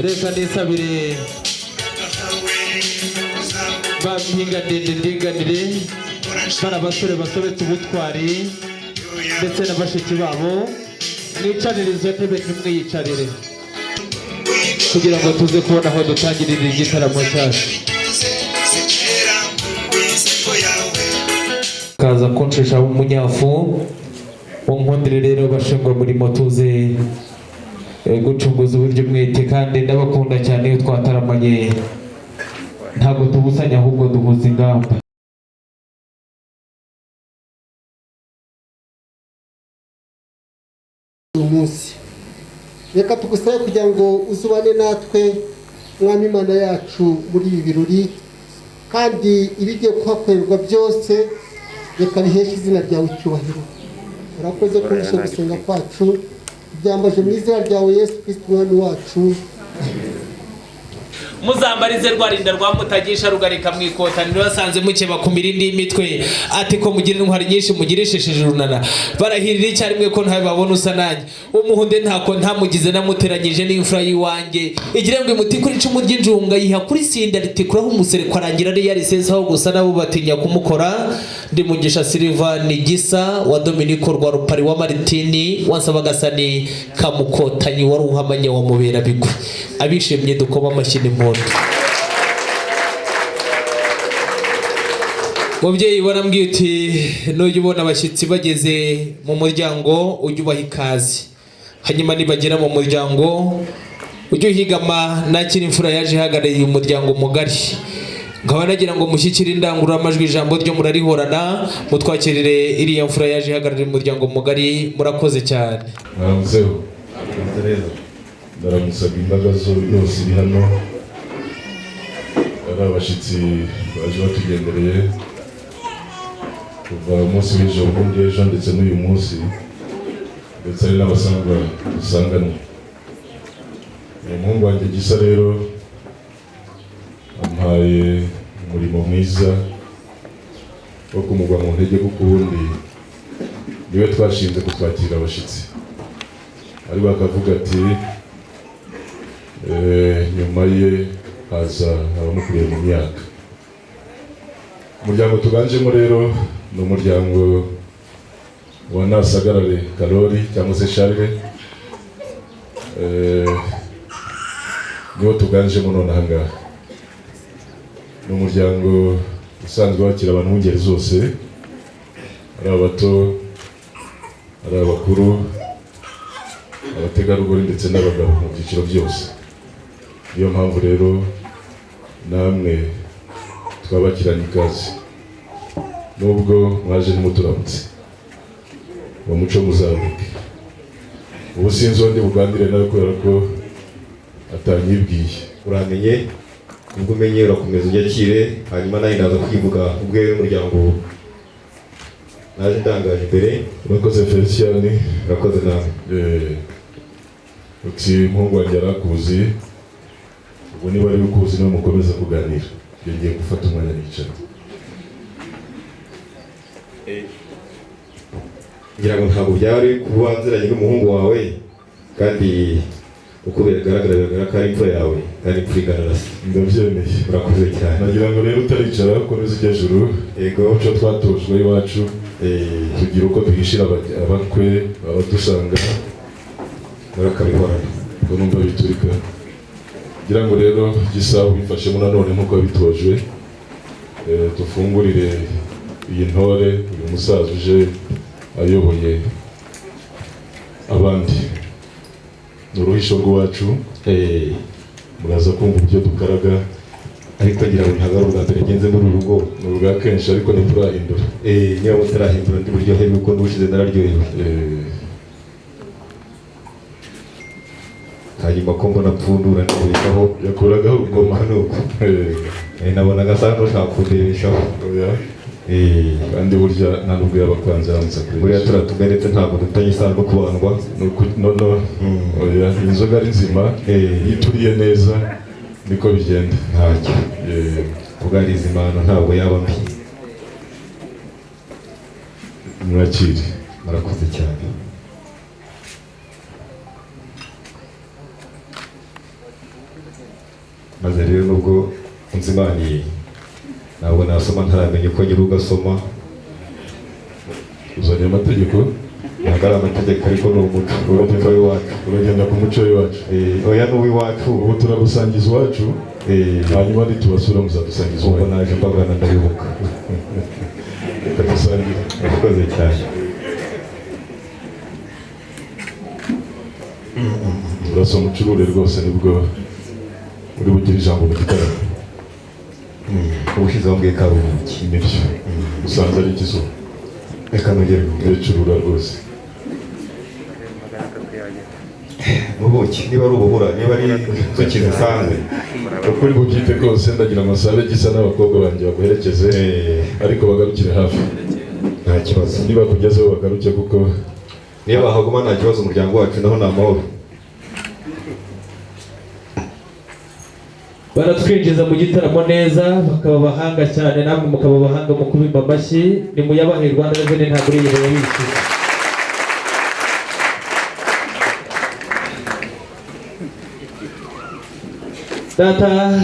reka nisabire bampinga ndinganire bana basore basobetse ubutwari ndetse na bashiki babo mwicarire izo ntebe ntimwiyicarire kugira ngo tuze kubona aho dutangirira igitaramo cyacu kaza kunshesha umunyafu unkundire rero bashingwa muri motuze gucunguza uburyo mwete kandi ndabakunda cyane iyo twataramanye ntabwo tubusanya ahubwo duhuza ingamba umunsi reka tugusabe kugira ngo uzubane natwe mwami Imana yacu muri ibi birori kandi ibigiye kuhakorerwa byose reka biheshe izina ryawe icyubahiro urakoze kurusha gusenga kwacu byambaje mu izina ryawe Yesu Kristo umwami wacu muzambarize rwarinda rwamutagisha rugarika mwikotaniro basanze mukeba ku mirindi y'imitwe ati ko mugira intwari nyinshi mugirishishije runana barahirira icyarimwe ko ntawe babona usa nanjye umuhunde ntako ntamugize namuteranyije n'imfura yiwanjye igire ngo imuti kuri icumu ry'injunga yiha kuri sinda ritikuraho umusereko arangira ari yarisezaho gusa nabo batinya kumukora ndi mugisha Silva ni gisa wa Dominico rwa Rupari wa Martini wansabagasani kamukotanyi wari uhamanye wa mubera bigwe abishimye dukoma amashyi mubyeyi barambwiye uti nujya ubona abashyitsi bageze mu muryango ujye ubaha ikaze hanyuma nibagera mu muryango ujye uhigama nakira imfura yaje ihagarariye umuryango mugari nkaba nagira ngo mushyikire indangururamajwi ijambo ryo murarihorana mutwakirire iriya mfura yaje ihagarariye umuryango mugari murakoze cyane mwaramutseho ndaramusaba imbaga zose iri hano ari abashyitsi baje batugendereye kuva umunsi w'ejo bundi ejo ndetse n'uyu munsi ndetse ari n'abasangwa dusanganye umuhungu wanjye Gisa rero ampaye umurimo mwiza wo kumugwa mu ntege kuko ubundi niwe twashinze kutwakira abashyitsi ari bakavuga ati nyuma ye haza abamukuriye mu myaka umuryango tuganjemo rero ni umuryango wa Nasagarare Karori cyangwa se Charles niwo tuganjemo none aha ngaha. Ni umuryango usanzwe wakira abantu b'ingeri zose, ari abato, ari abakuru, abategarugori ndetse n'abagabo mu byiciro byose. Niyo mpamvu rero namwe twabakiranye ikaze, nubwo mwaje ntimuturamutse, uwo muco muzabuke. Ubu sinzi undi buganire nawe kubera ko atanyibwiye. Uramenye, ubwo umenye urakomeza ubyakire, hanyuma nawe ndaza kwivuga ubwe umuryango naje ndangaje imbere. Urakoze Felician. Urakoze nawe. Uti mpungu wanjye arakuzi, ubu niba ari ukuzi niwe mukomeza kuganira. Ngiye gufata umwanya nicara. Ngira ngo ntabwo byari kuba nziranye n'umuhungu wawe, kandi uko bigaragara ko ari imfura yawe, kandi imfura igana se. Ndabyemeye. Urakoze cyane. Nagira ngo rero utaricara ukomeze ujya juru. Yego. Umuco twatojwe iwacu, tugira uko duhishira abakwe abadusanga. Murakabihorana. Ubwo numva biturika. Ngira ngo rero Gisabo bifashemo nanone nk'uko bitojwe, dufungurire iyi ntore, uyu musaza uje ayoboye abandi. Ni uruhisho rw'iwacu, muraza kumva uburyo dukaraga, ariko ngira ngo ntabwo ari ubwa mbere ngenze muri uru rugo. ni ubwa kenshi ariko ntiturahindura. Niba mutarahindura ndi buryohewe kuko n'ubushize nararyohewe. Hanyuma ko mbona pfundura ndebeshaho yakuragaho urugoma nuko nabona agasa n'ushaka kundebeshaho. Kandi burya nta nubwo yabakwanze aramutse kure. Buriya turatumeretse ntabwo dufitanye isano no kubandwa. Inzoga ari nzima, iyo ituriye neza niko bigenda. Ntacyo kuganiriza impano ntabwo yaba mbi. Mwakire. Murakoze cyane. Maze rero nubwo unzimaniye, ntabwo nasoma ntaramenya uko nyiri ugasoma. Uzanye amategeko? Ntabwo ari amategeko ariko ni umuco w'iwacu. Uragenda ku muco w'iwacu. Oya ni uw'iwacu. Ubu turagusangiza iwacu, hanyuma nitubasura muzadusangiza ubu naje mbagana ndabibuka. Reka dusangire. Murakoze cyane. Urasoma ucurure rwose nibwo uri bugire ijambo mu gitaramo. Ubushize wambwiye ko ari ubuki. Nibyo. Usanze ari ikizuba. Reka nongere curura rwose. Ubuki niba ari ubuhura, niba ari inzuki zisanzwe, uko uri bubyite kose ndagira amasabe Gisa n'abakobwa banjye baguherekeze, ariko bagarukire hafi. Nta kibazo. Niba kugezeho bagaruke kuko niba bahaguma nta kibazo, umuryango wacu naho ni amahoro. baratwinjiza mu gitaramo neza, bakaba abahanga cyane, namwe mukaba abahanga mu kubimba amashyi. Ni muyabahe Rwanda Revenue ntabwo uri yibera wishyura. Data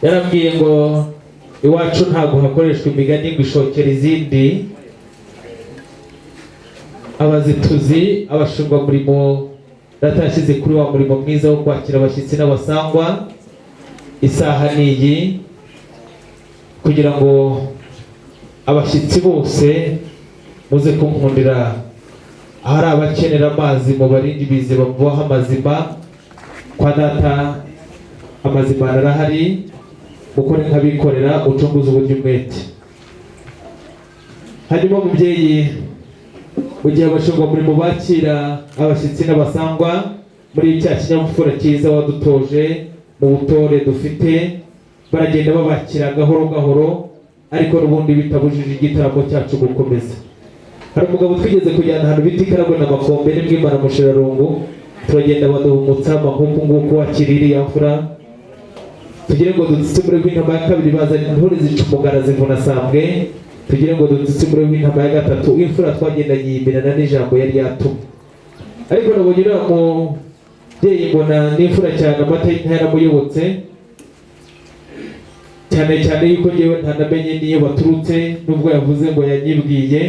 yarambwiye ngo iwacu ntabwo hakoreshwa imigani ngo ishokera izindi. Abazituzi, abashingwamurimo, Data yashyize kuri wa murimo mwiza wo kwakira abashyitsi n'abasangwa. Isaha ni iyi kugira ngo abashyitsi bose muze kunkundira. Ahari abakenera amazi mu barindi bize bamubaho amazima. Kwa Data amazima arahari, ukore nk'abikorera, ucunguze uburyo umwete. Hanyuma mubyeyi, mu gihe abashingwamurimo bakira abashyitsi n'abasangwa muri cya kinyabupfura cyiza wadutoje mu butore dufite, baragenda babakira gahoro gahoro, ariko n'ubundi bitabujije igitaramo cyacu gukomeza. Hari umugabo twigeze kujyana ahantu bita Ikaragwe na Makombe n'Imwimana Mushirarungu, turagenda baduhumutsa nk'uku nguku wakira iriya mfura, tugire ngo dutsitsimure w'intama ya kabiri bazanye intore zica umugara zivuna sambwe, tugire ngo dutsitsimure w'intama ya gatatu imfura twagendanye yimirana n'ijambo yari yatumwe. Ariko nabonye uriya mubyeyi mbona n'imfura cyane, amata y'inka yaramuyobotse cyane cyane yuko ngewe ntanamenye niyo baturutse, nubwo yavuze ngo yanyibwiye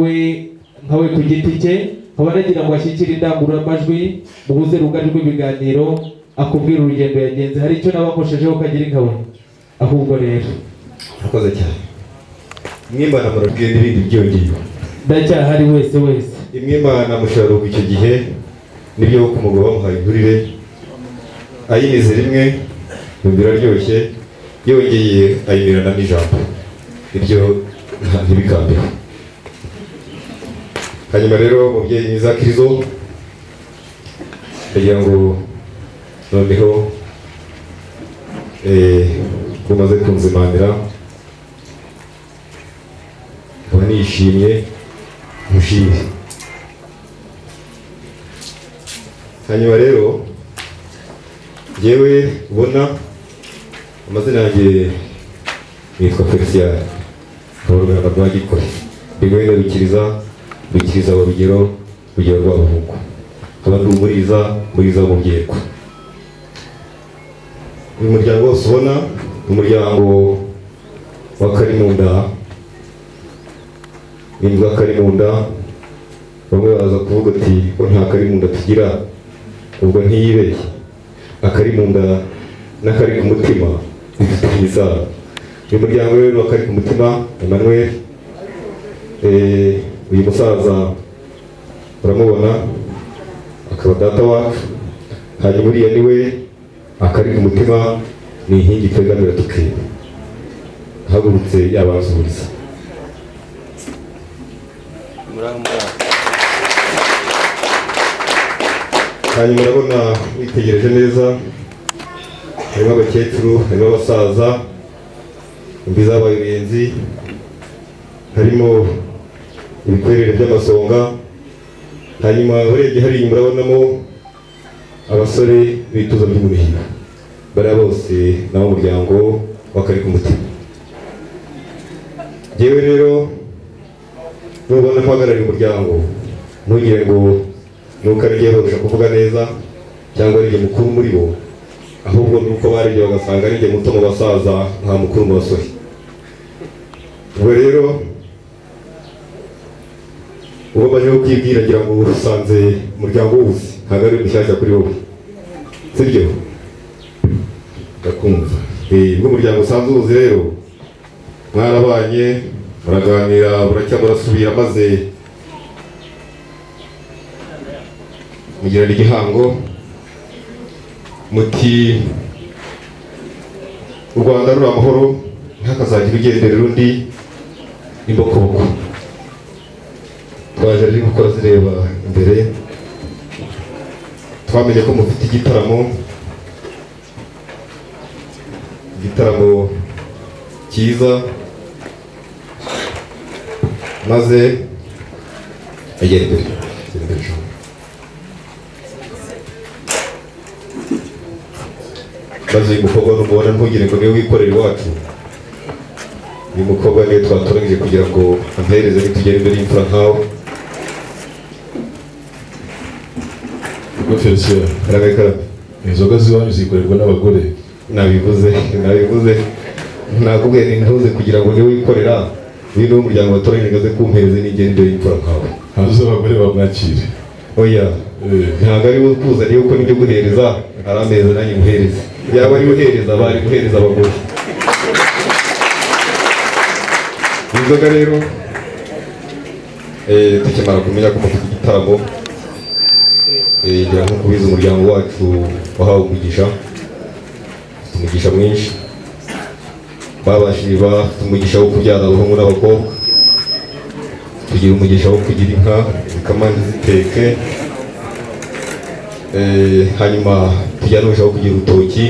we nkawe ku giti cye, nkaba nagira ngo ashyikire indangururamajwi mubuze rugari rw'ibiganiro akubwira urugendo yagenze. Hari icyo nabakoshejeho kagira inkawe ahubwo rero urakoze cyane. Imana murabwiye n'ibindi byongeye ndacyahari wese Imana mushobora icyo gihe nibyo ku mugabo bamuhaye inturire ayinize rimwe biraryoshye yongeye ayimirana n'ijambo ibyo ntibikambeho. Hanyuma rero mubyeyi mwiza Kirizo kugira ngo noneho umaze kunzimanira nkaba nishimye mushimye. Hanyuma rero njyewe ubona amazina yanjye nitwa Felicien Kabaruganda rwa Gikore Bigwene Rukiriza wa Rugero rw'Abahungu nkaba ndi umuriza w'Umubyerwa. Uyu muryango wose ubona umuryango wa Karimunda n'indwa Karimunda bamwe baza kuvuga ati ko nta Karimunda tugira ubwo ntiyibeshye. Akarimunda n'akari ku mutima bifitanye isano. Uyu muryango rero akari ku mutima Emmanuel uyu musaza uramubona akaba data wacu. Hanyuma uriya niwe akari ku mutima ni inkingi twegamira tukeba ahagurutse yabazuriza. Hanyuma urabona witegereje neza harimo abakecuru, harimo abasaza, imvi zabaye uruyenzi, harimo ibikwerere by'amasonga. Hanyuma urebye hariya murabonamo abasore bituza by'umuhigo. Bariya bose nabo umuryango w'akari ku mutima. Njyewe rero nubona mpagarariye umuryango ntugire ngo nuko ari jye barusha kuvuga neza cyangwa ari jye mukuru muri bo, ahubwo nuko barebye bagasanga ari jye muto mu basaza nka mukuru mu basore. Ubwo rero uwo baje kubyibwira ngira ngo usanze umuryango wose ntabwo ari mushyashya kuri wowe, sibyo? Ndakumva ubwo umuryango usanzwe uzi rero mwarabanye muraganira buracya murasubira maze mugirana igihango muti u Rwanda ruri amahoro ntihakazagira ugenderera undi imbokoboko. Twaje ari gukora zireba imbere, twamenye ko mufite igitaramo cyiza, maze egera imbere. Maze uyu mukobwa n'umubona ntugire ngo niwe wikorera iwacu. Uyu mukobwa niwe twatoranyije kugira ngo ampereze nitugere imbere y'imfura nkawe. Ubwo Felicien inzoga z'iwanyu zikorerwa n'abagore. Nabivuze nakubwiye ni ntuze kugira ngo niwe wikorera. Uyu ni umuryango watoranyije ngo aze kumpereze nigere imbere y'imfura nkawe. Hanze abagore bamwakire. Oya ntabwo ari we kuzaniye uko nibyo guhereza ari ameza nanjye muhereza. Yaba ari guhereza bari guhereza abagore. Inzoga rero tukimara kumenya ko mufite igitaramo ngira nko kubiza umuryango wacu wahawe umugisha mwinshi, babashije bafite umugisha wo kubyara abahungu n'abakobwa, tugira umugisha wo kugira inka zikamanza ziteke, hanyuma tugira n'umugisha wo kugira urutoki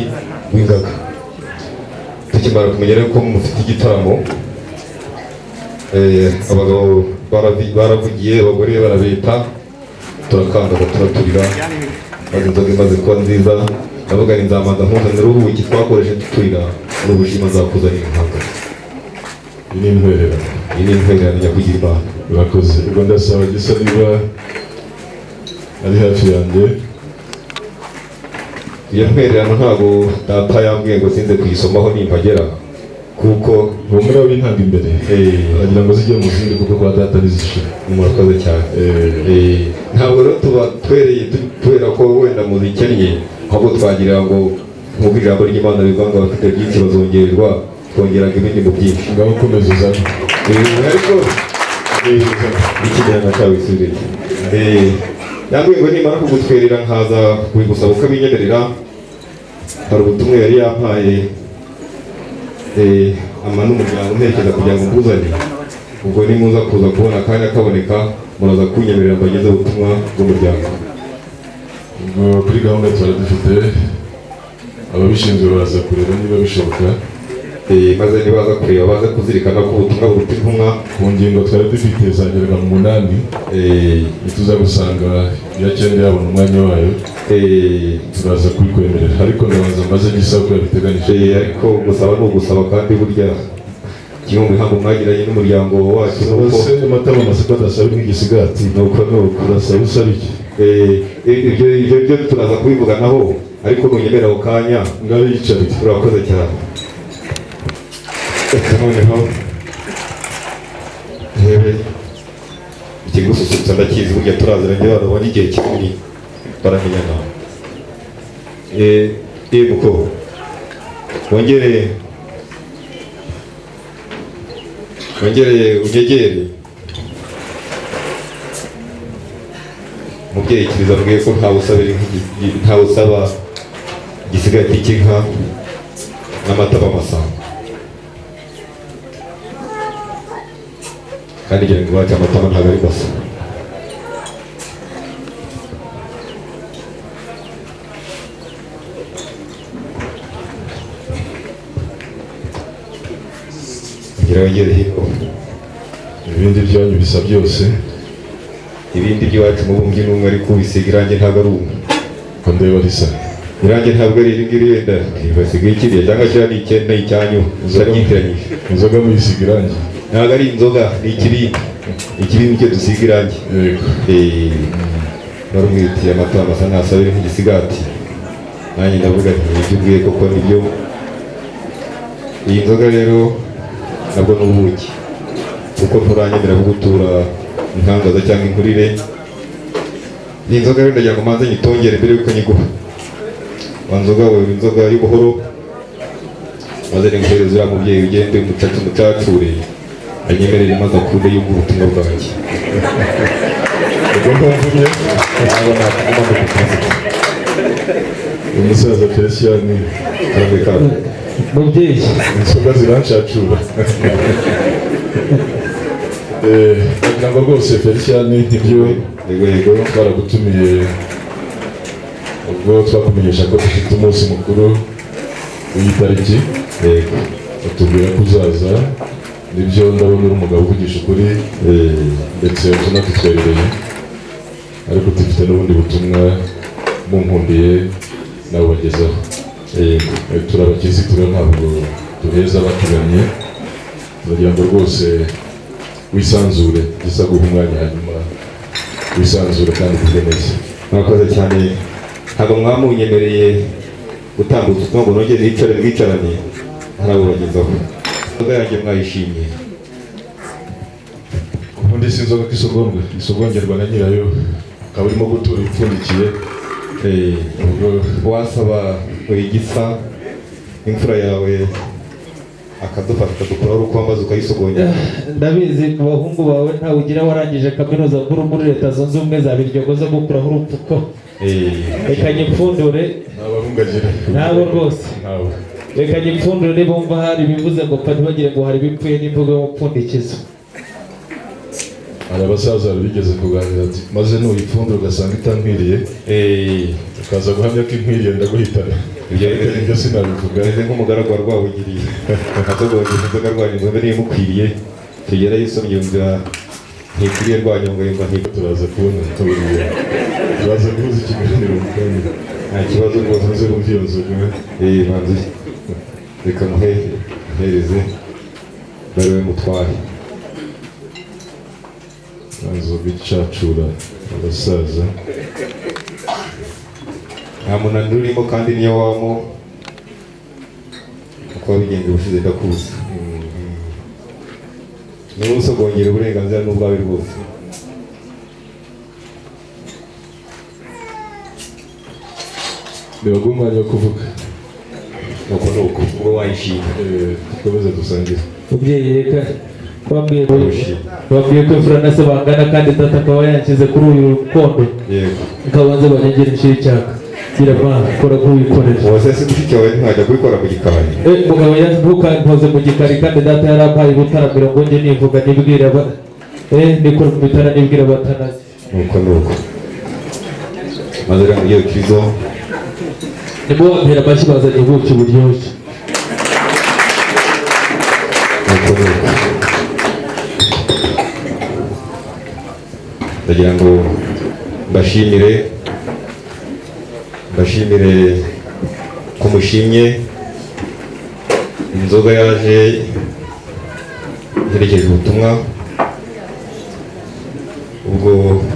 rw'ingaga. Tukimara kumenya rero ko mufite igitaramo, abagabo baravugiye, abagore barabeta, turakandaga turaturira, maze inzoga imaze kuba nziza ndavuga ni nzamanza nkuzanira ubuki twakoresheje duturira n'ubushima nzakuzanira impanga. Iyi ni intwererano. Iyi ni intwererano nyakugira Imana. Urakoze. Ubwo ndasaba Gisa niba ari hafi yanjye. Iyo ntwererano ntabwo data yambwiye ngo sinze kuyisomaho nimpagera, kuko humura w'intanga imbere aragira ngo zijye mu zindi kuko kwa data ntizishira. murakoze cyane. Ntabwo rero tuba twereye kubera ko wenda muzikennye, ahubwo twagira ngo nk'uko ijambo ry'Imana rivuga ngo abafite byinshi bazongererwa, twongeraga ibindi mu byinshi. Ngaho komeza uzane. Ariko ikigenda cyawe isubire. Yambwiye ngo nimara kugutwerera nkaza kubigusaba ukabinyemerera. Hari ubutumwa yari yampaye n'umuryango ntekereza kugira ngo mbuzane. Ubwo nimuza kuza kubona akanya kaboneka muraza kunyemerera mbageze ubutumwa bw'umuryango. Ubwo kuri gahunda tuba dufite ababishinzwe baraza kureba niba bishoboka, maze nibaza kureba baze kuzirikana ko ubutumwa buruta intumwa. ku ngingo twari dufite zagerwa mu 8 ntituza gusanga iya 9 yabona umwanya wayo, turaza kubikwemerera ariko ndabanza mbaze gisaba ko yabiteganyije. Ariko gusaba ni ugusaba kandi burya kimwe mu bihango mwagiranye n'umuryango wacu nuko amatama amaseko adasaba nk'igisigati nuko urasaba usaba iki? ibyo turaza kubivuganaho, ariko nunyemerera ako kanya ngaho yicarire. urakoze cyane. Reka noneho rebe ikigususurutsa ndakizi, burya turaziranye abantu babona igihe kinini baramenyana. Muko wongere unyegere mubyeyi kiriza mbwiye ko ntawe usaba igisigati cy'inka n'amata b'amasamba, kandi ngira ngo iwacu amatama ntabwo ari masa. ngira wegere hino. Ibindi byanyu bisa byose, ibindi by'iwacu mubumbyi n'umwe, ariko ubisiga irangi ntabwo ari umwe. ko ndeba risa irangi ntabwo ari iri ngiri, wenda basigaye ikiriya cyangwa se ni icyenda icyanyu zaryitiranyije. inzoga muyisiga irangi ntabwo ari inzoga, ni ikibindi. Ikibindi cyo dusiga irangi. Nari umwitiye amata amasa ntasabire nk'igisigati, nanjye ndavuga nti ibyo ubwiye koko nibyo. Iyi nzoga rero nabwo ni ubuki, kuko nturanyemera kugutura inkangaza cyangwa inkurire. Iyi nzoga rero ndagira ngo manze nyitongere mbere yuko nyiguha. Wa nzoga wewe inzoga y'ubuhoro, maze niguhereza uriya mubyeyi ugende umucacure anyemerere maze akunde yumva ubutumwa bwanjye. ubwo mpamvunye umusaza Felicien mubyeyi inzoga zirancacura. Ntabwo rwose Felicien nibyo twaragutumiye ubwo twakumenyesha ko dufite umunsi mukuru w'iyi tariki, batubwira ko uzaza. Nibyo ndabona uri umugabo uvugisha ukuri, ndetse unadutwerereye, ariko dufite n'ubundi butumwa munkundiye nawe bagezaho. Turabakizitira ntabwo duheza batuganye, turagira ngo rwose wisanzure, gisa guha umwanya hanyuma wisanzure kandi uvuge neza. Murakoze cyane. Ntabwo mwamunyemereye gutambutsa ubutumwa ngo nongere yicare bwicarane, harabubagezaho. Inzoga yanjye mwayishimye. Ubundi si inzoga isogongerwa na nyirayo, akaba urimo gutura ipfundikiye. Wasaba igisa imfura yawe akadufata akadukuraho urukwambaza ukayisogongera. ndabizi ku bahungu bawe ntawe ugira warangije kaminuza nkuru muri Leta Zunze Ubumwe za Biryogo zo gukuraho urupfuko. Reka nyipfundure. N'abahungu agira nabo rwose reka nyipfundure, bumva hari ibivuze ngo pfa ntibagire ngo hari bipfuye n'imvugo y'umupfundikizo. hari abasaza bigeze kuganira ati maze nuyipfundura ugasanga itankwiriye, ukaza guhamya ko inkwiriye ndaguhitana. Ibyo sinabivuga. Meze nk'umugaragu wa Rwabugiriye atogongeza inzoga Rwanyonga niyo imukwiriye, tugera yisomye yumva ntikwiriye Rwanyonga yumva turaza kubona tuburiye, turaza guhuza ikiganiro mu kanya. nta kibazo rwose. Maze kumva iyo nzoga manzi reka muhereze bariwe mutware. inzoga icacura abasaza. Nta munaniro urimo kandi niyo wamo kuba bigenze ubushize ndakuzi niba usogongera uburenganzira n'ubwawe rwose. nibaguha umwanya wo kuvuga nuko nuko ubwo wayishima dukomeze dusangire. mubyeyi reka bambwiye ko imfura na se bangana kandi tata akaba yanshyize kuri uyu rukondo yego ikabanza banyegera inshira icyaka gira mwana kora kuwikorera uwase se mushiki wawe ntajya kubikora mu gikari mugabo ntukantoze mu gikari kandi data yarampaye ubutaramira ngo njye nivuga nibwira nikora mu bitara nibwira abatanazi nuko nuko maze rero mugiye kizo nibwo bampera amashyi bazanye ubuki buryoshye nuko nuko ndagira ngo mbashimire ko mushimye inzoga yaje iherekeje ubutumwa ubwo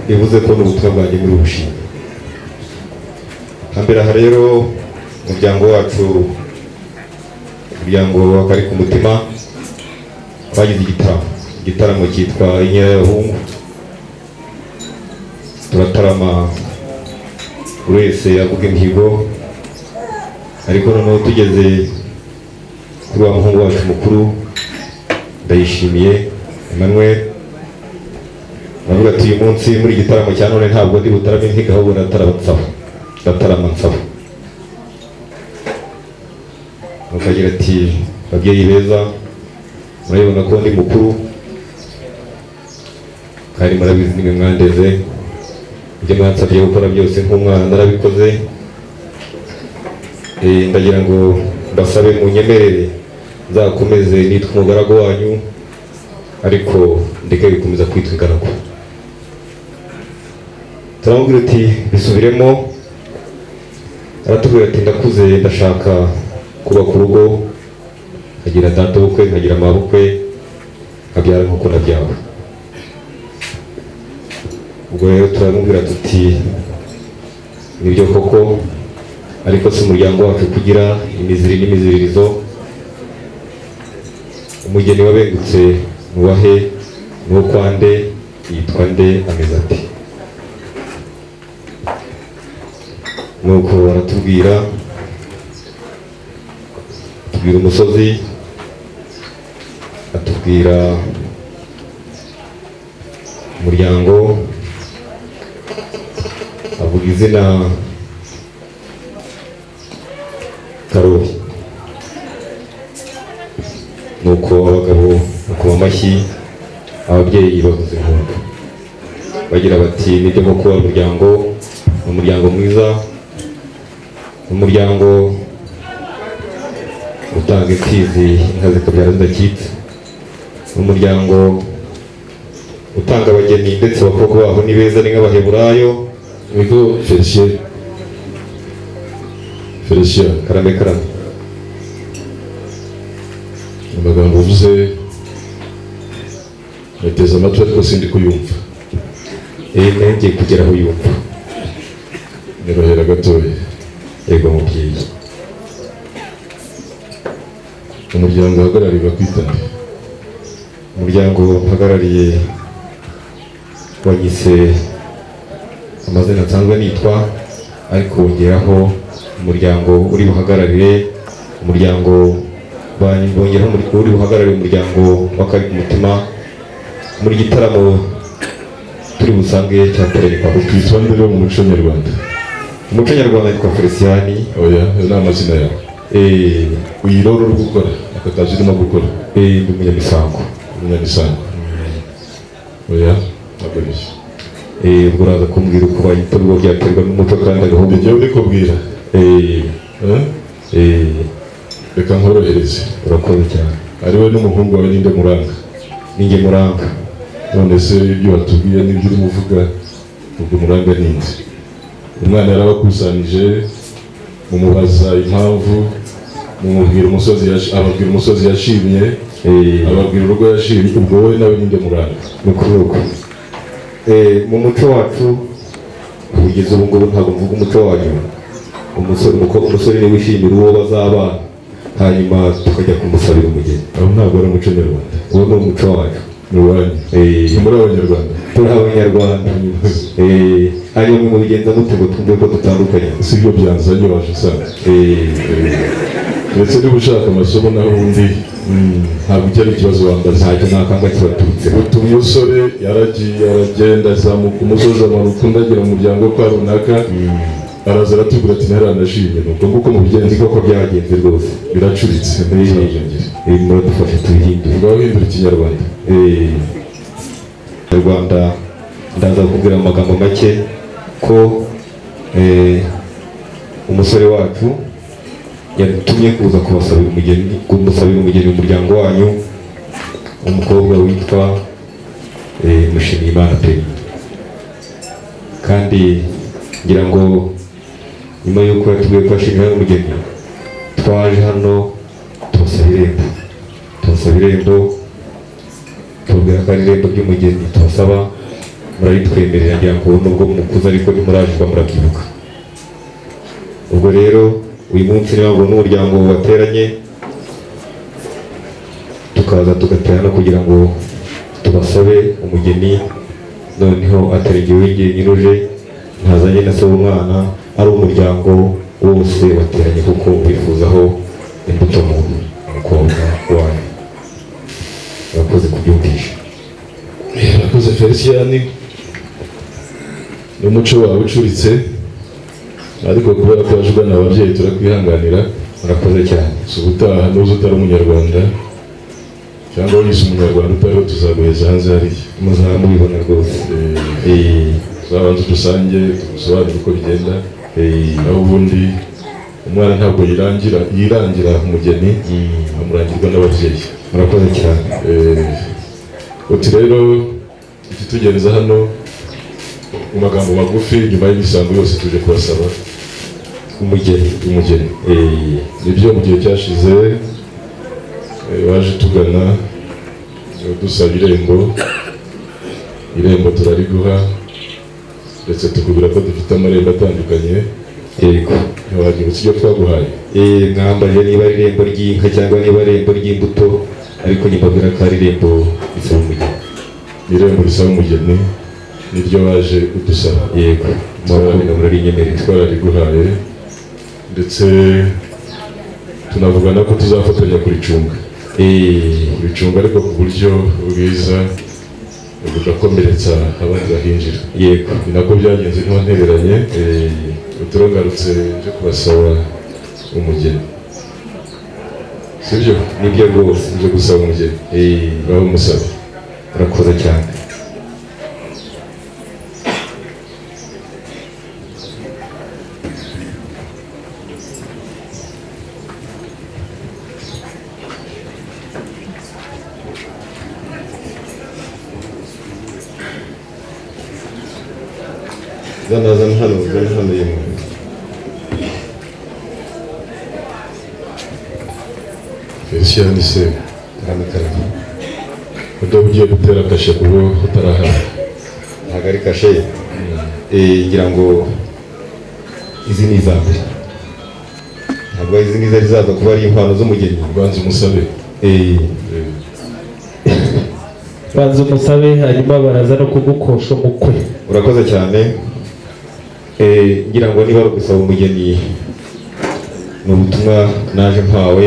bivuze ko n'ubutumwa bwanjye muri ubushimye. hambere aha rero umuryango wacu umuryango w'akari ku mutima bagize igitaramo cyitwa inkera y'abahungu turatarama buri wese avuga imihigo ariko noneho tugeze kuri wa muhungu wacu mukuru Ndayishimiye Emmanuel navuga ati uyu munsi muri igitaramo cya none ntabwo ndi butarame intiga ahubwo ndatarama nsaba bakagira ati babyeyi beza murabibona ko ndi mukuru kandi murabizi nimwe mwandeze ibyo mwansabye gukora byose nk'umwana narabikoze. ndagira ngo mbasabe munyemerere nzakomeze nitwa umugaragu wanyu ariko ndeke gukomeza kwitwa ingaragu. turamubwira ati bisubiremo aratubwira ati ndakuze ndashaka kubaka urugo nkagira data bukwe nkagira amabukwe nkabyara nk'uko nabyawe. ubwo rero turamubwira tuti nibyo koko ariko si umuryango wacu kugira imiziri n'imiziririzo. umugeni wabengutse nuwahe nuwo kwa nde yitwa nde ameze ati nuko baratubwira umusozi atubwira umuryango avuga izina Karoli nuko abagabo bakoma amashyi ababyeyi bavuza impundu bagira bati nibyo koko umuryango mwiza umuryango utanga imfizi inka zikabyara zidakitse umuryango utanga abageni ndetse abakobwa baho ni beza ni nk'abaheburayo. Ego Felicien karame amagambo uvuze nateze amatwi ariko sindi kuyumva. ngiye kugera aho yumva nirohera gatoya. yego mubyeyi umuryango uhagarariye bakwitane umuryango uhagarariye wanyise amazina nsanzwe nitwa ariko wongeraho umuryango uri buhagararire umuryango bongeraho uri buhagararire umuryango w'akari ku mutima muri gitaramo turi busange cyaterereka ukitwa nde mu muco nyarwanda. umuco nyarwanda yitwa Felicien. oya ni amazina yawe. uyiroro uri gukora aka kazi urimo gukora. ndi umunyamisango. oya ntabwo bishya. ubwo uraza kumbwira uko bayitorwa byaterwa n'umuco kandi agahugu ibyo uri kubwira. reka nkorohereze. urakoze cyane. ariwe n'umuhungu wawe ninde muranga. ninjye muranga. none se ibyo watubwiye n'ibyo urimo uvuga ubwo muranga ninde. umwana yarabakusanije mumubaza impamvu mumubwira umusozi yashimye ababwira urugo yashimye ubwo wowe nawe ninde muranga. ni ukuvuga mu muco wacu kugeza ubu ngubu ntabwo mvuga umuco wanyu umusore niwe wishimira uwo bazabana hanyuma tukajya kumusabira umugeni. aho ntabwo ari umuco nyarwanda, uwo ni umuco wacu, ni uwanyu, ni muri abanyarwanda, turi abanyarwanda. Hanyuma mubigenza mute ngo twumve ko dutandukanye? si byo byanzanye waje usanga. Ndetse niba ushaka amasomo naho ubundi ntabwo cyari ikibazo wambaza, ntacyo nakanga kibaturutse. utu umusore yaragiye aragenda azamuka umusozi amanuka undi agera mu muryango kwa runaka, araza aratubwira ati ntaranashimye. Nuko nguko mubigenza koko byagenze rwose, biracuritse. muradufashe tubihindure. ngaho hindura ikinyarwanda. Rwanda ndaza kukubwira mu magambo make ko umusore wacu yatumye kuza kumusabira umugeni mu muryango wanyu, umukobwa witwa Mushimiyimana Peri. Kandi ngira ngo nyuma y'uko yatubwiye ko ashimira umugeni, twaje hano tubasaba irembo, tubwira ko ari irembo ry'umugeni tubasaba, muraritwemerera. ngira ngo nubwo mukuze ariko ntimurajijwa murabyibuka. ubwo rero uyu munsi niyo mpamvu n'umuryango wateranye, tukaza tugaterana kugira ngo tubasabe umugeni. Noneho atari jyewe jyenyine uje, ntazanye na se w'umwana, ari umuryango wose wateranye kuko wifuzaho imbuto mu mukobwa wanyu. Murakoze kubyumvisha. Murakoze Felicien, n'umuco wawe ucuritse, ariko kubera ko waje ugana ababyeyi turakwihanganira. Murakoze cyane. si ubutaha n'uzi utari umunyarwanda cyangwa wise umunyarwanda utariho tuzaguheza hanze hariya, muzaba mubibona rwose. uzabanza udusange tugusobanurire uko bigenda. naho ubundi umwana ntabwo yirangira umugeni, amurangirwa n'ababyeyi. Murakoze cyane. uti rero ikitugereza hano mu magambo magufi, nyuma y'imisango yose tuje kubasaba umugeni. Nibyo mu gihe cyashize waje tugana dusaba irembo turariguha, ndetse tukubwira ko dufite amarembo atandukanye. Yego, ntiwagibutse ibyo twaguhaye. mwambaje niba ari irembo ry'inka cyangwa niba ari irembo ry'imbuto, ariko nyibabwira ko ari irembo risaba umugeni. Irembo risaba umugeni niryo waje udusaba. Yego, murarinyemerera. Twarariguhaye, ndetse tunavugana ko tuzafatanya kuricunga. Kuricunga ariko ku buryo bwiza budakomeretsa abandi bahinjira. Yego, ni nako byagenze, ntiwantereranye. Turagarutse nje kubasaba umugeni, sibyo? nibyo rwose. nje gusaba umugeni. ngaho umusabe. Murakoze cyane. Zana hano yemwe. Felicien se Karame. udaba ugiye gutera kashe kubo utarahara. Ntabwo ari kashe. Ngira ngo izi ni iza mbere, ntabwo izi ngizi zizaza kuba ari impano z'umugeni. Banza umusabe. banza umusabe, hanyuma baraza no kugukosha umukwe. Urakoze cyane. Ngira ngo niba ari ugusaba umugeni, ni ubutumwa naje mpawe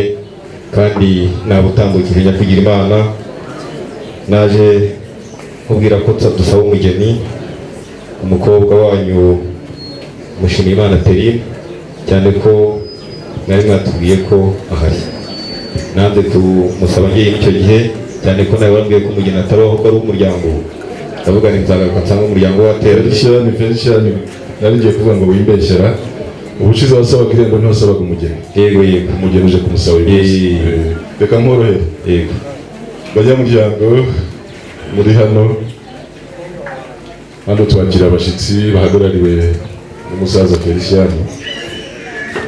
kandi nabutambukije nyakugira Imana. Naje nkubwira ko dusaba umugeni umukobwa wanyu Mushimiyimana Peri, cyane ko mwari mwatubwiye ko ahari. Nanze tumusaba ngiye icyo gihe, cyane ko nawe wambwiye ko umugeni atari ahubwo ari umuryango. Ndavuga ni nzagaruka nsanga umuryango wateranye. Felicien, nari ngiye kuvuga ngo wimbeshyera. Ubushize wasabaga irembo ntiwasabaga umugeni. Yego. umugeni uje kumusaba ibisi. Reka nkorohere. Yego. Banyamuryango muri hano twakira abashyitsi bahagarariwe n'umusaza Felicien.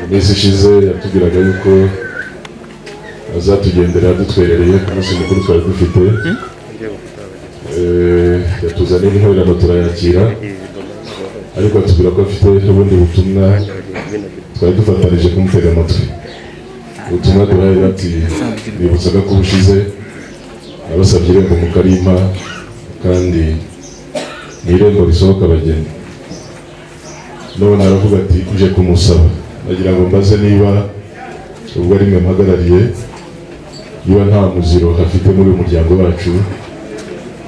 Iminsi ishize yatubwiraga yuko azatugendera dutwerereye ku munsi mukuru twari dufite. Yatuzaniye intwererano turayakira, ariko atubwira ko afite ubundi butumwa twari dufatanije kumutega amatwi. ubutumwa duhaye ati bibutsaga ko ubushize abasabye irembo mu Karima kandi ni irembo risohoka abageni, none aravuga ati uje kumusaba, nagira ngo mbaze niba ubwo ari mwe mpagarariye, niba nta muziro hafite muri uyu muryango wacu,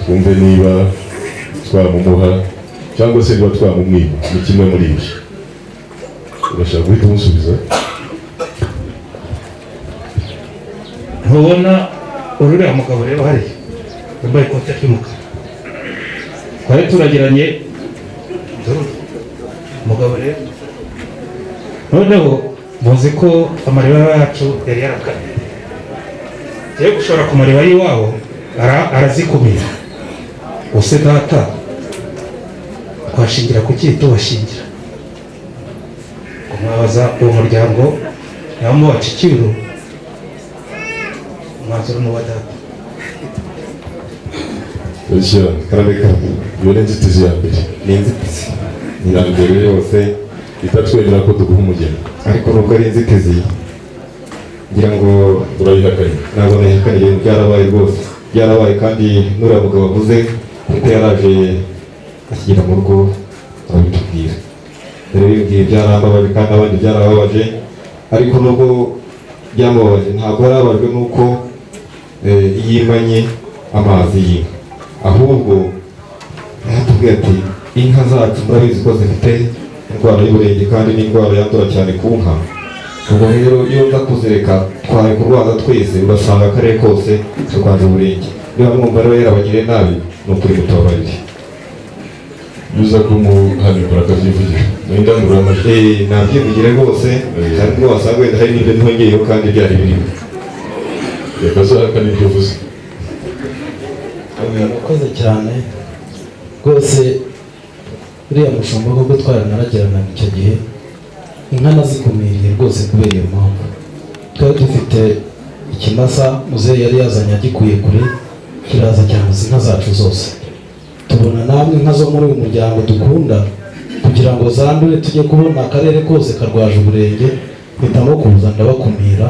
twumve niba twamumuha cyangwa se niba twamumwiba. Ni kimwe muri ibyo. Urashaka guhita umusubiza? ntubona uriya mugabo rero hariya wambaye ikote ry'umukara, twari turagiranye umugabo rero, noneho muzi ko amariba yacu yari yarakanye, yewe gushora ku mariba y'iwabo arazikumira. Use data twashingira ku kihe tubashingira? Kumwabaza uwo muryango nyamo wacikiro, umwanzuro n'uwa data. Karabeka, iyo ni inzitizi ya mbere. ni inzitizi Ya mbere yose, itatwemera ko tuguha umugeni, ariko nubwo ari inzitizi ngira ngo urayihakanye. ntabwo nahekanye, ibintu byarabaye rwose, byarabaye. kandi n'uriya mugabo wavuze kuko yaraje akigera mu rugo arabitubwira. rero bibwiye byarambabaje kandi abandi byarababaje, ariko nubwo byamubabaje ntabwo yarababajwe n'uko yimanye amazi y'inka, ahubwo yaratubwiye ati inka zacu murabizi ko zifite indwara y'uburenge kandi n'indwara yandura cyane ku nka. ubwo rero iyo nza kuzireka twari kurwaza twese, ugasanga akarere kose turwaza uburenge. niba mwumva rero yarabagiriye nabi, ni ukuri mutababarire. Uza kumuhanagura akabyivugira, ni indangururamajwi. Nabyivugire rwose, kandi ubwo wasanga wenda hari n'ibyo ntongeyeho kandi byari birimo. Reka azahakane ibyo uvuze. Murakoze cyane rwose. Uriya mushumba koko twaranaragiranaga icyo gihe, inka nazikumiriye rwose kubera iyo mpamvu. Twari dufite ikimasa muzehe yari yazanye agikuye kure, kiraza cyangwa inka zacu zose. Tubona namwe inka zo muri uyu muryango dukunda, kugira ngo zandure tujye kubona akarere kose karwaje uburenge, mpitamo kuza ndabakumira,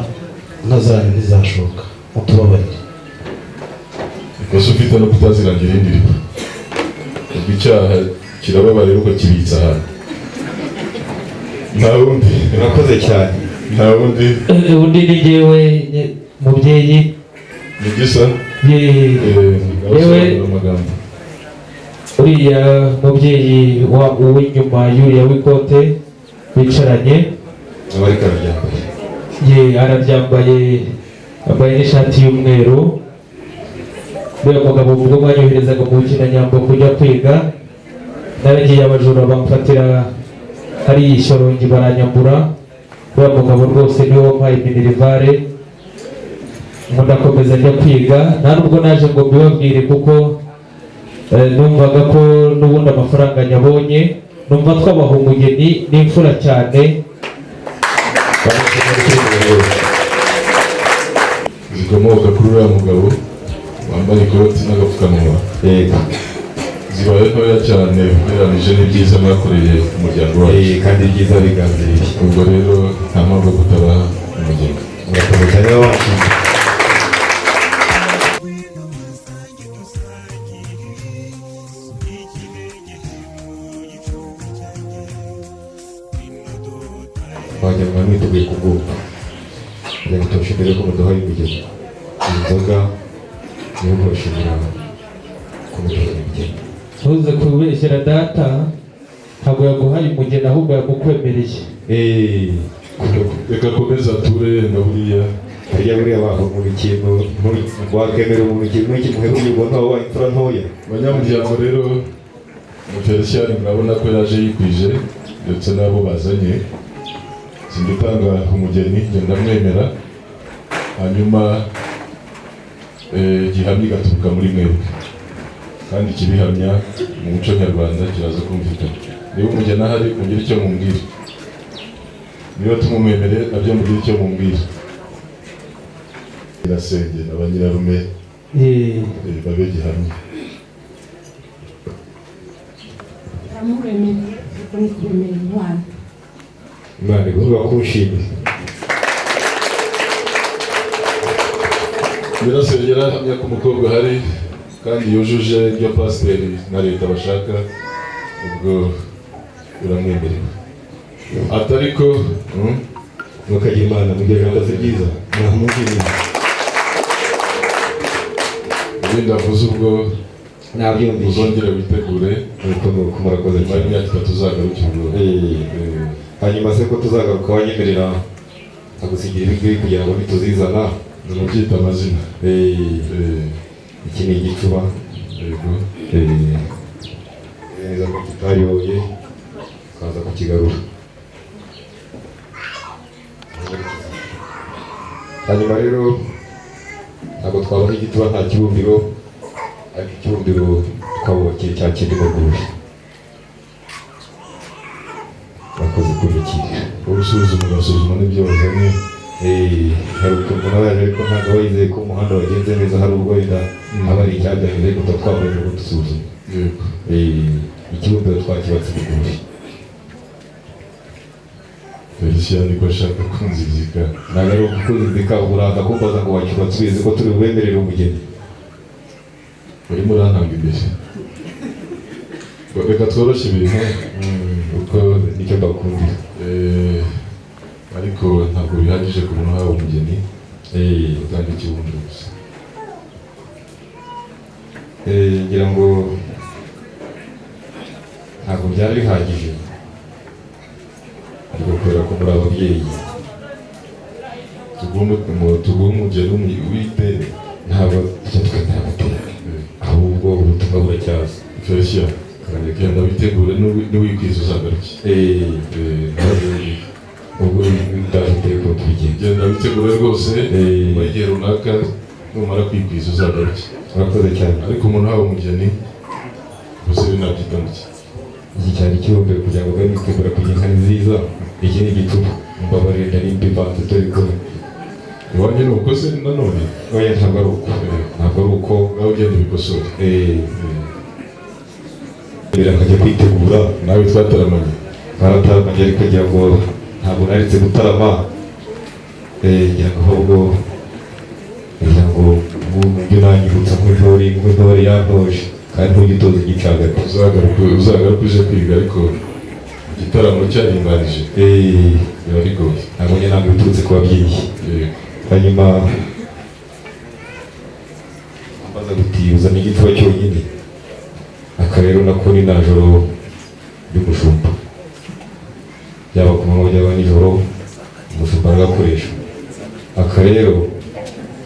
inka zanyu ntizashoka, mutubabarire. Ikosa ufite no kutazirangira indirimbo. Ubwo icyaha kirababaye uko kibitsa ahantu. Nta wundi. Murakoze cyane. Nta wundi. Undi ni jyewe mubyeyi. Ni gisa? Yewe uriya mubyeyi w'inyuma y'uriya w'ikote bicaranye, abariko araryambaye. araryambaye, yambaye n'ishati y'umweru. Uriya mugabo ubwo mwanyoherezaga mu Bukinanyambo kujya kwiga, naragiye abajura bamfatira hari ishyorongi baranyambura. Uriya mugabo rwose niwe wampaye minerivare, ngo ndakomeza njya kwiga. Nta nubwo naje ngo mbibabwire kuko numvaga ko n'ubundi amafaranga nyabonye, numva twabaha umugeni n'imfura cyane. Zikomoka kuri uriya mugabo wambaye ikoti n'agapfukamunwa. Zibaye ntoya cyane ugereranije n'ibyiza mwakoreye umuryango wacu. kandi ibyiza bigambiriye. Ubwo rero nta mpamvu yo kutabaha umugeni. Murakoze cyane wacu. wagira ngo mwiteguye kuguka, kugira ngo tubashimire ko muduhaye umugeni. Iyi nzoga niyo kubashimira ko muduhaye umugeni. Ntuze kubeshyera data, ntabwo yaguhaye umugeni ahubwo yagukwemereye. Reka komeza ature na buriya. Harya buriya bavuga ikintu wakemera umuntu ikintu n'ikimuheruye ngo ntawe wabaye imfura ntoya. Abanyamuryango rero Mufereshyari murabona ko yaje yikwije ndetse n'abo bazanye. Sindutanga umugeni njye ndamwemera, hanyuma gihamya igaturuka muri mwebwe, kandi kibihamya mu muco nyarwanda kiraza kumvikana. Niba umugeni ahari mugire icyo mumbwira, niba tumumwemere nabyo mugire icyo mumbwira. Irasenge na ba nyirarume babe gihamya. Imana igomba kuwushimira. birasengera hamya ko umukobwa hari kandi yujuje ibyo pasiteri na leta bashaka, ubwo biramwemerera. Atari ko ntukagira imana mugihe akazi byiza ntamubwire ibindi avuze ubwo nabyumvise uzongera witegure nuko murakoze nyuma y'imyaka 3 uzagarukira ubwo. hanyuma se ko tuzagaruka wanyemerera agusigira ibingibi kugira ngo nituzizana numubyita amazina. Iki ni igicuba Yego. neza ko kitariyoye kaza kukigarura. Hanyuma rero ntabwo twabona igituba nta kibumbiro, ariko ikibumbiro twabubakiye cya kindi mu rwuri. Bakoze kunyakira Ubusuzuma ugasuzuma n'ibyo wazanye. hari ukuntu nabaje ariko ntabwo aba yizeye ko umuhanda wagenze neza, hari ubwo wenda aba ari icyagahinde gusa twabonye ngo dusuzuma. Yego. Ikibumbiro twakibatse mu rwuri. Felicien niko ashaka kunzizika. Ntabwo ari ukuzizika uraza kumbaza ngo wacyubatse ubizi ko turi bubemerere umugeni. Urimo urantanga imbere. Reka tworoshye ibintu Uko nicyo mbakundira. Ariko ntabwo bihagije ku muntu haba umugeni utanga ikibumbiro gusa. Ngira ngo ntabwo byari bihagije, ariko kubera ko muri ababyeyi tuguhe umugeni w'itene ntabwo tujya twemera amateka, ahubwo ubutumwa buracyaza. Felicien genda witegure n'uwikwiza uzagaruke. Ubwo ndabiteye ko tubigenda. Genda witegure rwose mu gihe runaka numara kwikwiza uzagaruke. Urakoze cyane. Ariko umuntu haba umugeni gusa binabyita muke. Iki cyari ikibumbiro kugira ngo babe bitegura kugira inka nziza. Iki ni igicuba mbabarira nari mbivanze turi kumwe. Iwanjye ni uko se nanone? Oya ntabwo ari uko. Ntabwo ari uko. Nawe ugenda ubikosora. Birakajya kwitegura. Nawe twataramanye. Barataramanye ariko ngira ngo ntabwo naretse gutarama. Ngira ngo ahubwo ngira ngo mubyo nanyibutsa nk'intore yantoje kandi ntugitoze igicagati. Uzagaruka uje kwiga ariko igitaramo cyaringanije. Biba bigoye. Ntabwo njye ntabwo biturutse ku babyeyi. Hanyuma amaze gutibuza n'igicuba cyonyine. Aka rero nako ni najoro ry'umushumba. Yaba ku manywa yaba nijoro umushumba aragakoresha. Aka rero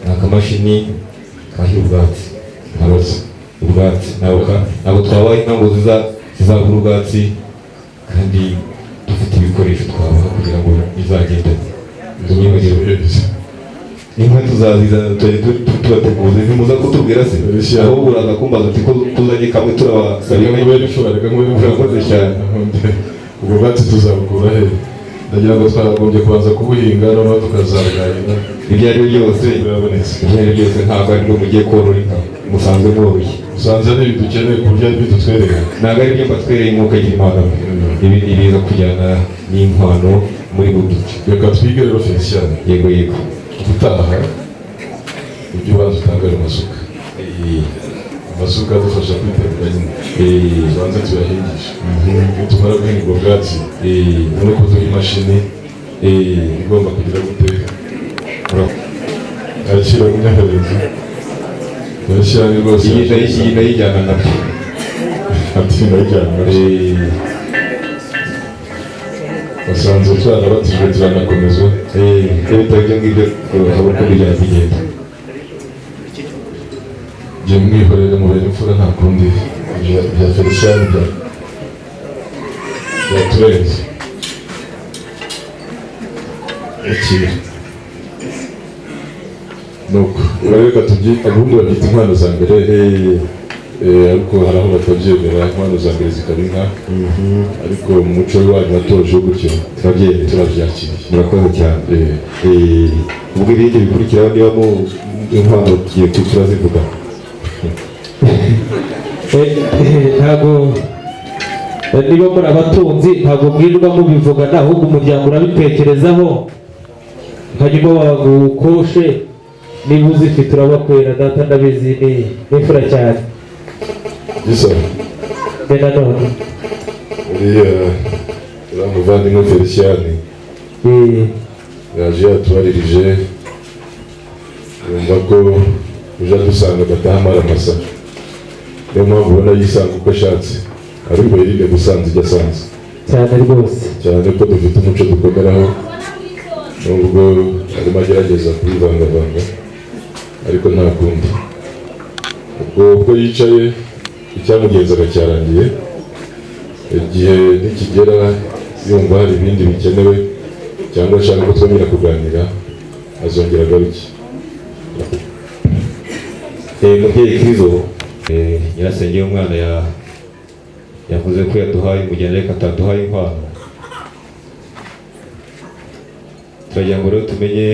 ni akamashini kahira ubwatsi. Ubwatsi ntabwo twabaha inka ngo zizabura ubwatsi, kandi dufite ibikoresho twabaha kugira ngo bizagendane. Inka tuzazizana tubateguza, ntimuza kutubwira se ahubwo uraza kumbaza ati ko tuzanye kamwe turabasabira. Urakoze cyane. Ubwo bwatsi tuzabukura he? Ndagira ngo twagombye kubanza kubuhinga noneho tukazaganira. Ibyo ari byo byose ntabwo ari bwo mugiye korora inka, musanzwe mworoye. Usanze ari ibintu dukeneye ku buryo bidutwereka. Ntabwo ari byo mbatwereye nk'uko agira impano. Ibi ni biza kujyana n'impano muri buduce. Reka twige rero Felicien. Yego. Ubutaha ibyo ubanza utangare amasuka. Amasuka adufasha kwitegura nyine. Tubanze tuyahingisha. Iyo tumara guhinga ubwo bwatsi no kuduha imashini igomba kugira gute arakira munyaharenzi. Felicien rwose iyi ndayijyana nabyo. Ati ndayijyana nabyo. Basanze utwana batijwe turanakomezwa. Iyo bitari ibyo ngibyo urabona ko bijyana bigenda. Jye mwihorere mubere imfura nta kundi bya Felicien byaturenze. Akira. Nuko urabeka tubyita ubundi babyita inkwano za mbere, ariko hari aho batabyemera inkwano za mbere zikaba inka, ariko mu muco w'iwanyu watoje gutyo turabyakiriye. Murakoze cyane. Ubwo ibindi bikurikiraho niba mu inkwano tugiye turazivuga. Ntabwo niba muri abatunzi ntabwo mwirirwa mubivugana, ahubwo umuryango urabitekerezaho hanyuma bagukoshe niba uzifite urabakwera data ndabizi ni imfura cyane gisa mbe nanone uriya muvandimwe Feliciane yaje yatubaririje yumva ko uje dusanga agataha amaramasa niyo mpamvu ubona yisanga uko ashatse ariko yirinde gusanza ijya asanze cyane rwose cyane ko dufite umuco dukomeraho nubwo arimo agerageza kubivangavanga ariko nta kundi ubwo yicaye icyamugenzaga cyarangiye igihe nikigera yumva hari ibindi bikenewe cyangwa ashaka ko twongera kuganira azongera agaruke mubyeyi Krizo nyirasenge y'umwana yavuze ko yaduhaye umugeni ariko ataduhaye inkwano turagira ngo rero tumenye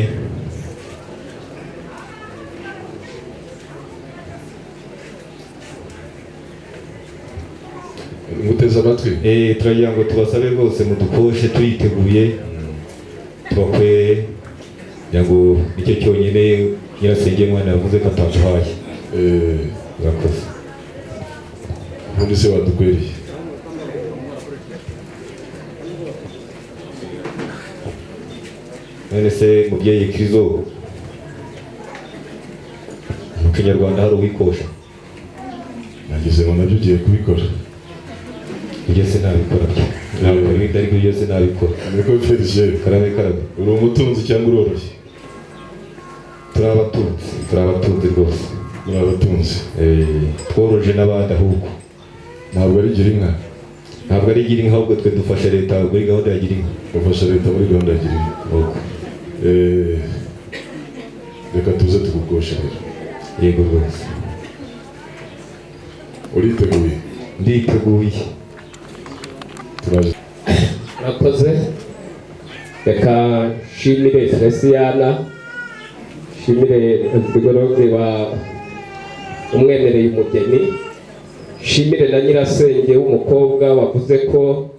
muteze amatwi turagira ngo tubasabe rwose mudukoshe tuyiteguye tubakwere kugira ngo nicyo cyonyine nyirasenge y'umwana yavuze ko ataduhaye urakoze ubundi se wadukweriye none se mubyeyi Krizo mu kinyarwanda hari uwikosha nagize ngo nabyo ugiye kubikora ibyo se nabikora ntabwo ibindi ariko ibyo se nabikora niko Felicien karabe uri umutunzi cyangwa uroroshye turabatunzi rwose murabatunzi tworoje n'abandi ahubwo ntabwo ari gira inka ntabwo ari gira inka ahubwo twe dufasha leta muri gahunda ya gira inka ufasha leta muri gahunda ya gira inka reka tuze tugukoshe rero yego rwose uriteguye nditeguye turaje murakoze reka nshimire Feliciana nshimire Rigorode umwemereye umugeni nshimire na nyirasenge w'umukobwa wavuze ko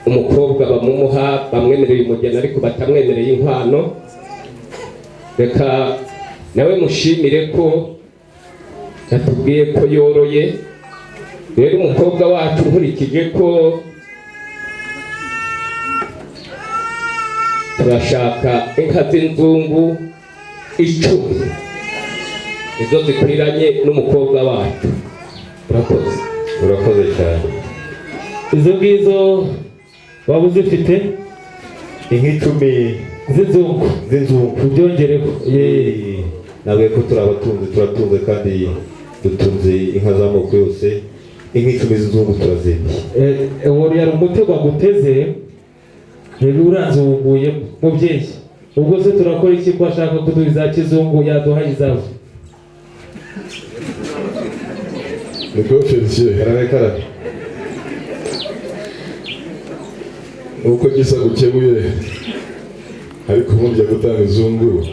umukobwa bamumuha bamwemereye umugeni ariko batamwemereye inkwano reka nawe mushimire ko yatubwiye ko yoroye rero umukobwa wacu nkurikije ko turashaka inka z'inzungu 10 izo zikwiranye n'umukobwa wacu urakoze cyane izo ngizo waba uzifite inka 10 z'inzungu ubyongereho nabwiye ko turatunze kandi dutunze inka z'amoko yose inka 10 z'inzungu turazemeye uwo yari umutego aguteze rero uranze uwuguye mubyeyi ubwo se turakora iki ko ashaka kuduha iza kizungu yaduhaye izabo niko Felicien karabe nuko gisa gukebuye ariko ubundi jya gutanga izungu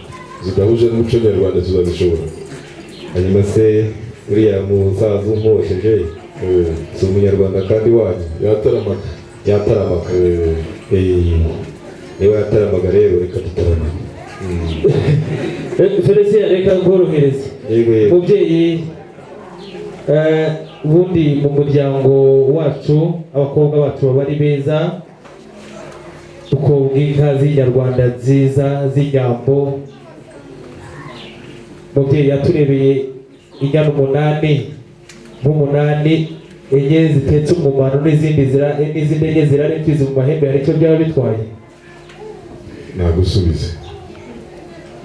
zidahuje n'umuco nyarwanda tuzazishobora hanyuma se uriya musaza umposheje si umunyarwanda kandi wanyu yataramaga niba yataramaga rero reka tutaramaka Felicien reka nkorohereze mubyeyi ubundi mu muryango wacu abakobwa bacu baba ari beza dukobwa inka z'inyarwanda nziza z'inyambo mubyeyi yaturebeye inyana 8 enye zitetse umumaro n'izindi enye zirara imfizi mu mahembe hari icyo byaba bitwaye nagusubize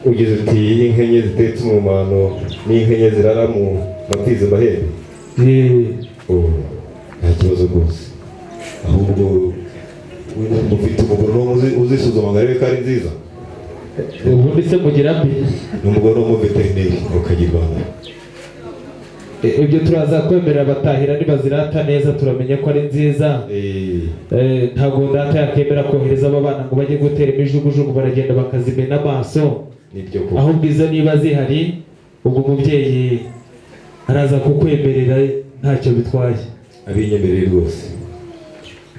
ugize uti inka enye zitetse umumano n'inka enye zirara mu mapfizi mahembe nta kibazo rwose ahubwo ufite umugore uzisuzuma ngo arebe ko ari nziza ubundi se mugira mbi ni umugore w'umuveterineri ukagirwanda ibyo turaza kwemerera abatahira nibazirata neza turamenya ko ari nziza ntabwo data yakemera kohereza aba bana ngo bajye gutera imijugujugu baragenda bakazimena amaso ahubwo izo niba zihari ubwo umubyeyi araza kukwemerera ntacyo bitwaye abinyemereye rwose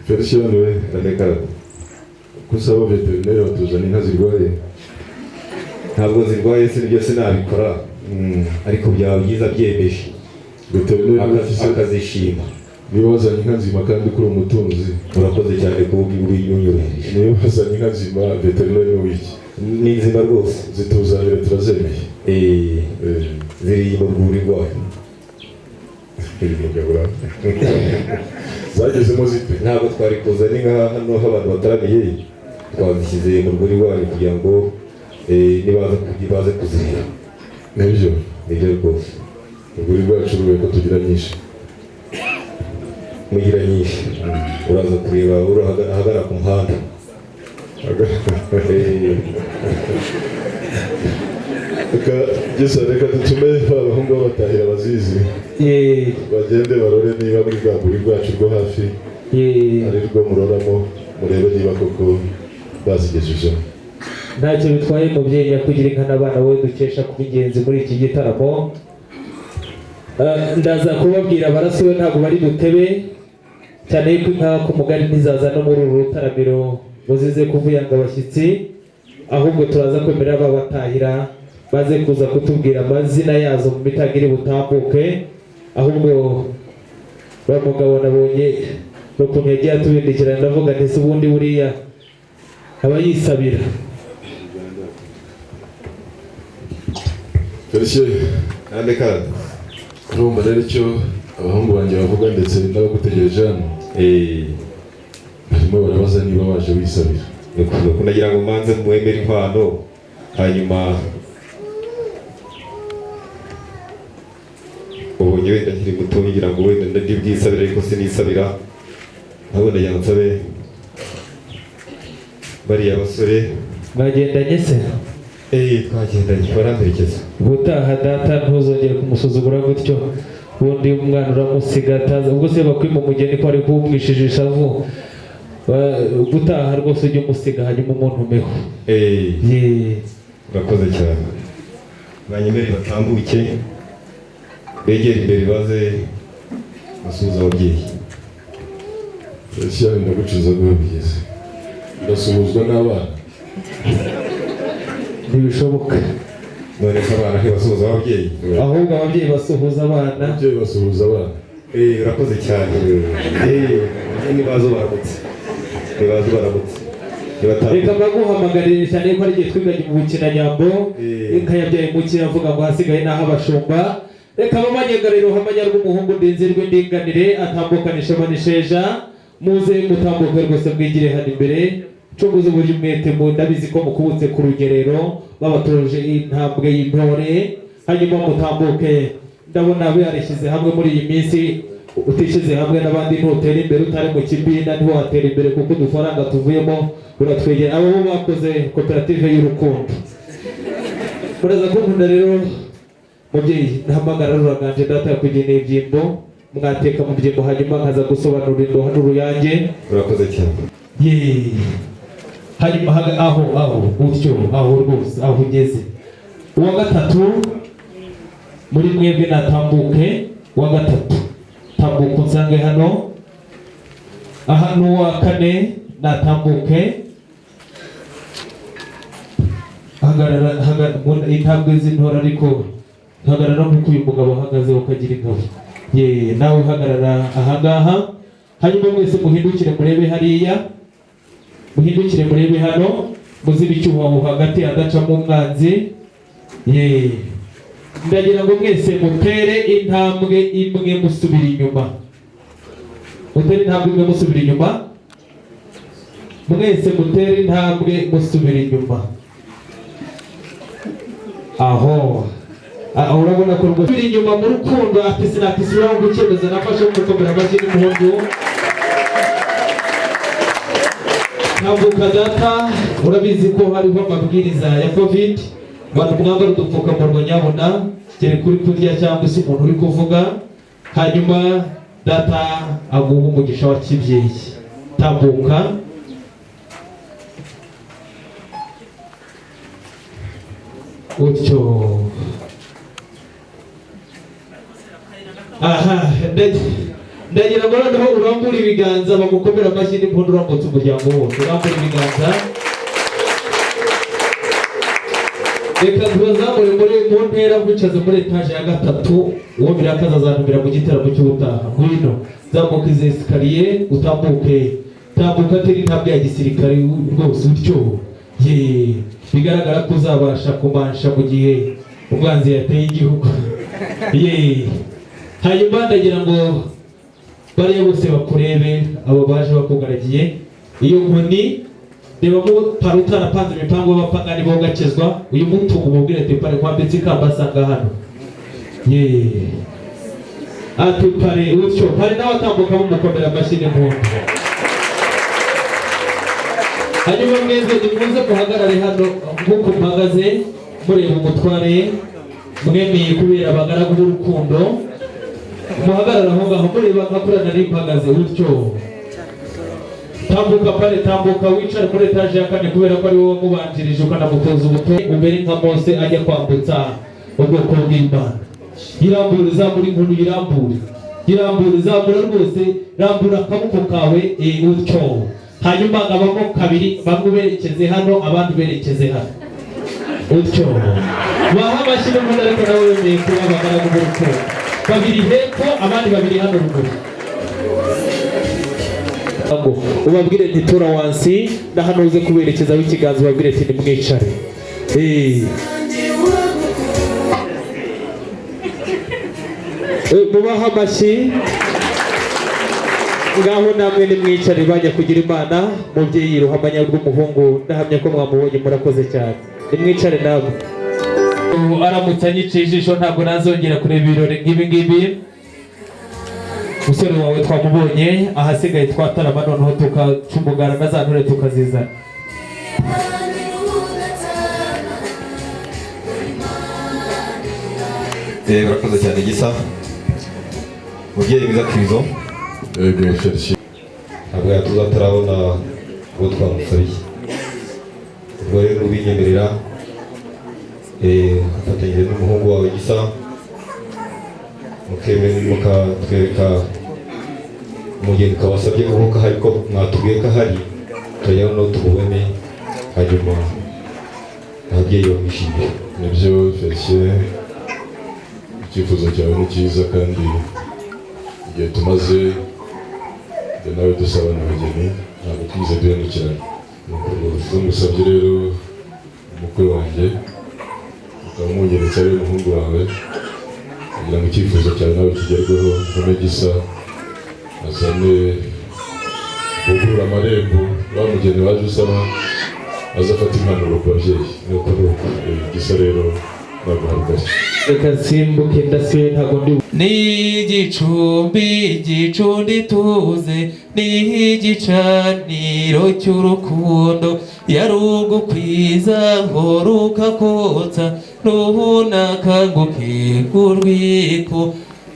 Felicien we ndamekara kusaba veterineri batuzana inka zirwaye ntabwo zirwaye se byose nabikora ariko byaba byiza byemeje akazishima niba wazanye inka nzima kandi kuri umutunzi urakoze cyane kuvuga ibinyunyureje niba wazanye inka nzima veterineri ni wiki ni nzima rwose zituzanire turazemeye ziri mu rwuri rwayo zagezemo zite ntabwo twari kuzana inka hano aho abantu bataramiye twazishyize mu rwuri rwayo kugira ngo baze kuzirira nibyo rwose urwuri rwacu rubaye ko tugira nyinshi mugira nyinshi uraza kureba ahagana ku muhanda reka dutume abahungu b'abatahira abazizi bagende barore niba muri bwa rwuri rwacu rwo hafi ari rwo muroramo murebe niba koko bazigejejemo. ntacyo bitwaye umubyeyi yakugira inka n'abana we dukesha kuba ingenzi muri iki gitaramo. Ndaza kubabwira abaraso we ntabwo bari butebe cyane yuko inka ku mugari ntizaza no muri uru rutaramiro buzize kuvuyanga abashyitsi, ahubwo turaza kwemerera babatahira baze kuza kutubwira amazina yazo mu mitagiri butambuke. Ahubwo ba mugabo nabonye n'ukuntu yagiye atubindikira ndavuga nti se ubundi buriya aba yisabira. Felicien kandi kandi urumva rero icyo abahungu banjye bavuga ndetse n'abagutegereje hano barimo barabaza niba waje wisabira. nuko nagira ngo manze mwemere inkwano hanyuma ubonye wenda nkiri muto ngira ngo wenda ndi bwisabira ariko sinisabira ahubwo ndagira ngo nsabe bariya basore Mwagendanye se? Twagendanye baramperekeza. Ubutaha data ntuzongere kumusuzugura gutyo, ubundi umwana uramusiga ataza ubwo se bakwima umugeni ko ari kumwishije ishavu. Gutaha rwose ujye umusiga hanyuma umuntu umeho. Urakoze cyane. Banyemere batambuke begera imbere baze basuhuza ababyeyi. Felicien ndagucuza guhebyiza ndasuhuzwa n'abana ntibishoboka. None se abana ntibasuhuza ababyeyi? Ahubwo ababyeyi basuhuza abana. Ababyeyi basuhuza abana. Urakoze cyane. Nibazo baramutse. Reka mbaguhamagarire cyane ko ari igihe twiganye mu bukinanyambo, inka yabyaye mukira avuga ngo hasigaye n'aho abashumba. Reka bamanyegariro hamanya rw'umuhungu ndinzirwe ndinganire atambukanisha banisheja muze mutambuke rwose bwigire hano imbere. Cunguze uburyo umwete mu ndabizi ko mukubutse ku rugerero babatoroje intambwe y'intore hanyuma mutambuke. Ndabona barishyize hamwe muri iyi minsi, utishyize hamwe n'abandi ntutera imbere, utari mu kibina ntiwatera imbere kuko udufaranga tuvuyemo uratwegera. Abo bakoze koperative y'urukundo muraza kunkunda rero mubyeyi ntahamagara ruraganje data yakugeneye ibyimbo mwateka mu byimbo hanyuma nkaza gusobanura indoha n'uruyange. Urakoze cyane. Hanyuma aho utyo aho rwose aho ugeze uwa gatatu muri mwebwe natambuke. Uwa gatatu tambuka unsange hano. Aha n'uwa kane natambuke. Hagarara intambwe z'intora ariko hagarara nk'uko uyu mugabo ahagaze ukagira ingabo. Nawe hagarara ahangaha hanyuma mwese muhindukire murebe hariya, muhindukire murebe hano muzibe icyuho hagati adacamo umwanzi. Ndagira ngo mwese mutere intambwe imwe musubira inyuma. Mutere intambwe imwe musubira inyuma. Mwese mutere intambwe musubira inyuma. Aho urabona ko rwose biri inyuma mu rukundo ati sinakisubira ngo icyemezo nafashe mukomera amashyi n'umuhondo. Tambuka data, urabizi ko hariho amabwiriza ya covid, abantu mwambara udupfukamunwa nyabona kere kuri kurya cyangwa se umuntu uri kuvuga. Hanyuma data aguha umugisha wa kibyeyi. Tambuka. Utyo. Aha, ndagira ngo noneho urambura ibiganza bagukomera amashyi n'impundu uramutse umuryango wose. Urambura ibiganza. reka tubazamure mu ntera mwicaze muri etaje ya gatatu, uwo birakaza azantumira mu gitaramo cy'ubutaha. Ngwino zamuka izi esikariye utambuke, tambuka teri intambwe ya gisirikare rwose utyo. Bigaragara ko uzabasha kumansha mu gihe umwanzi yateye igihugu. Hanyuma ndagira ngo bariya bose bakurebe, abo baje bakugaragiye. Iyo nkoni rebamo pari utarapanze imipango y'abapagani bo gakizwa, uyu mutungo umubwire ati pare kwambitse ikamba asanga hano. Ati pare utyo, pare nawe atambuka mumukomera amashyi n'impundu. Hanyuma mwese nimuze muhagarare hano nk'uko mpagaze mureba umutware mwemeye kubera abagaragu b'urukundo. Muhagarara aho ngaho mureba nkakurana nari mpagaze utyo. Tambuka pare, tambuka wicare muri etaje ya kane kubera ko ari wowe wamubanjirije ukanamutoza ubutwe. Umbere nka Mose ajya kwambutsa ubwoko bw'Imana. Yirambura izamura inkuru, yirambura izamura rwose, rambura akaboko kawe utyo. Hanyuma ngabamo kabiri, bamwe berekeze hano abandi berekeze hano utyo. Baha amashyi n'umuntu ariko nawe wemeye kuba abagaragu b'urukundo. Babiri hepfo abandi babiri hano ruguru. Ubabwire nti tura wansi na hano uze kuberekeza w'ikiganza, ubabwire ati nimwicare. Mubaha amashyi ngaho namwe nimwicare bajya kugira Imana. Mubyeyi Ruhamanya rw'umuhungu ndahamya ko mwamubonye, murakoze cyane. Nimwicare namwe. Aramutse anyiciye ijisho ntabwo nazongera kureba ibirori nk'ibi ngibi. Musore wawe twamubonye, ahasigaye twatarama noneho tukacumugara na za ntore tukazizana. Urakoze cyane Gisa, mubyeyi mwiza Krizo. Ntabwo yatuza atarabona uwo twamusabiye. Ubwo rero ubinyemerera afatanyije n'umuhungu wawe Gisa, mukatwereka umugeni ukabasabye kuko kahari, ko mwatubwiye ko ahari turajya no tubone, hanyuma ababyeyi bamwishimire. Nibyo Felicien, icyifuzo cyawe ni cyiza kandi igihe tumaze nawe dusaba n'abageni ntabwo twize duhemukirana. Musabye rero umukwe wanjye ukaba umwungeretse ari umuhungu wawe kugira ngo icyifuzo cyawe nawe kigerweho. None Gisa azane ugura amarembo, wa mugeni waje usaba azafata impanuro ku babyeyi. Nuko Gisa rero naguharugari. Reka nsimbuke ndasibe ntago ndi ni igicumbi tuze, ni igicaniro cy'urukundo, yarugukwiza ngo rukakotsa, runakanguke kurwiko,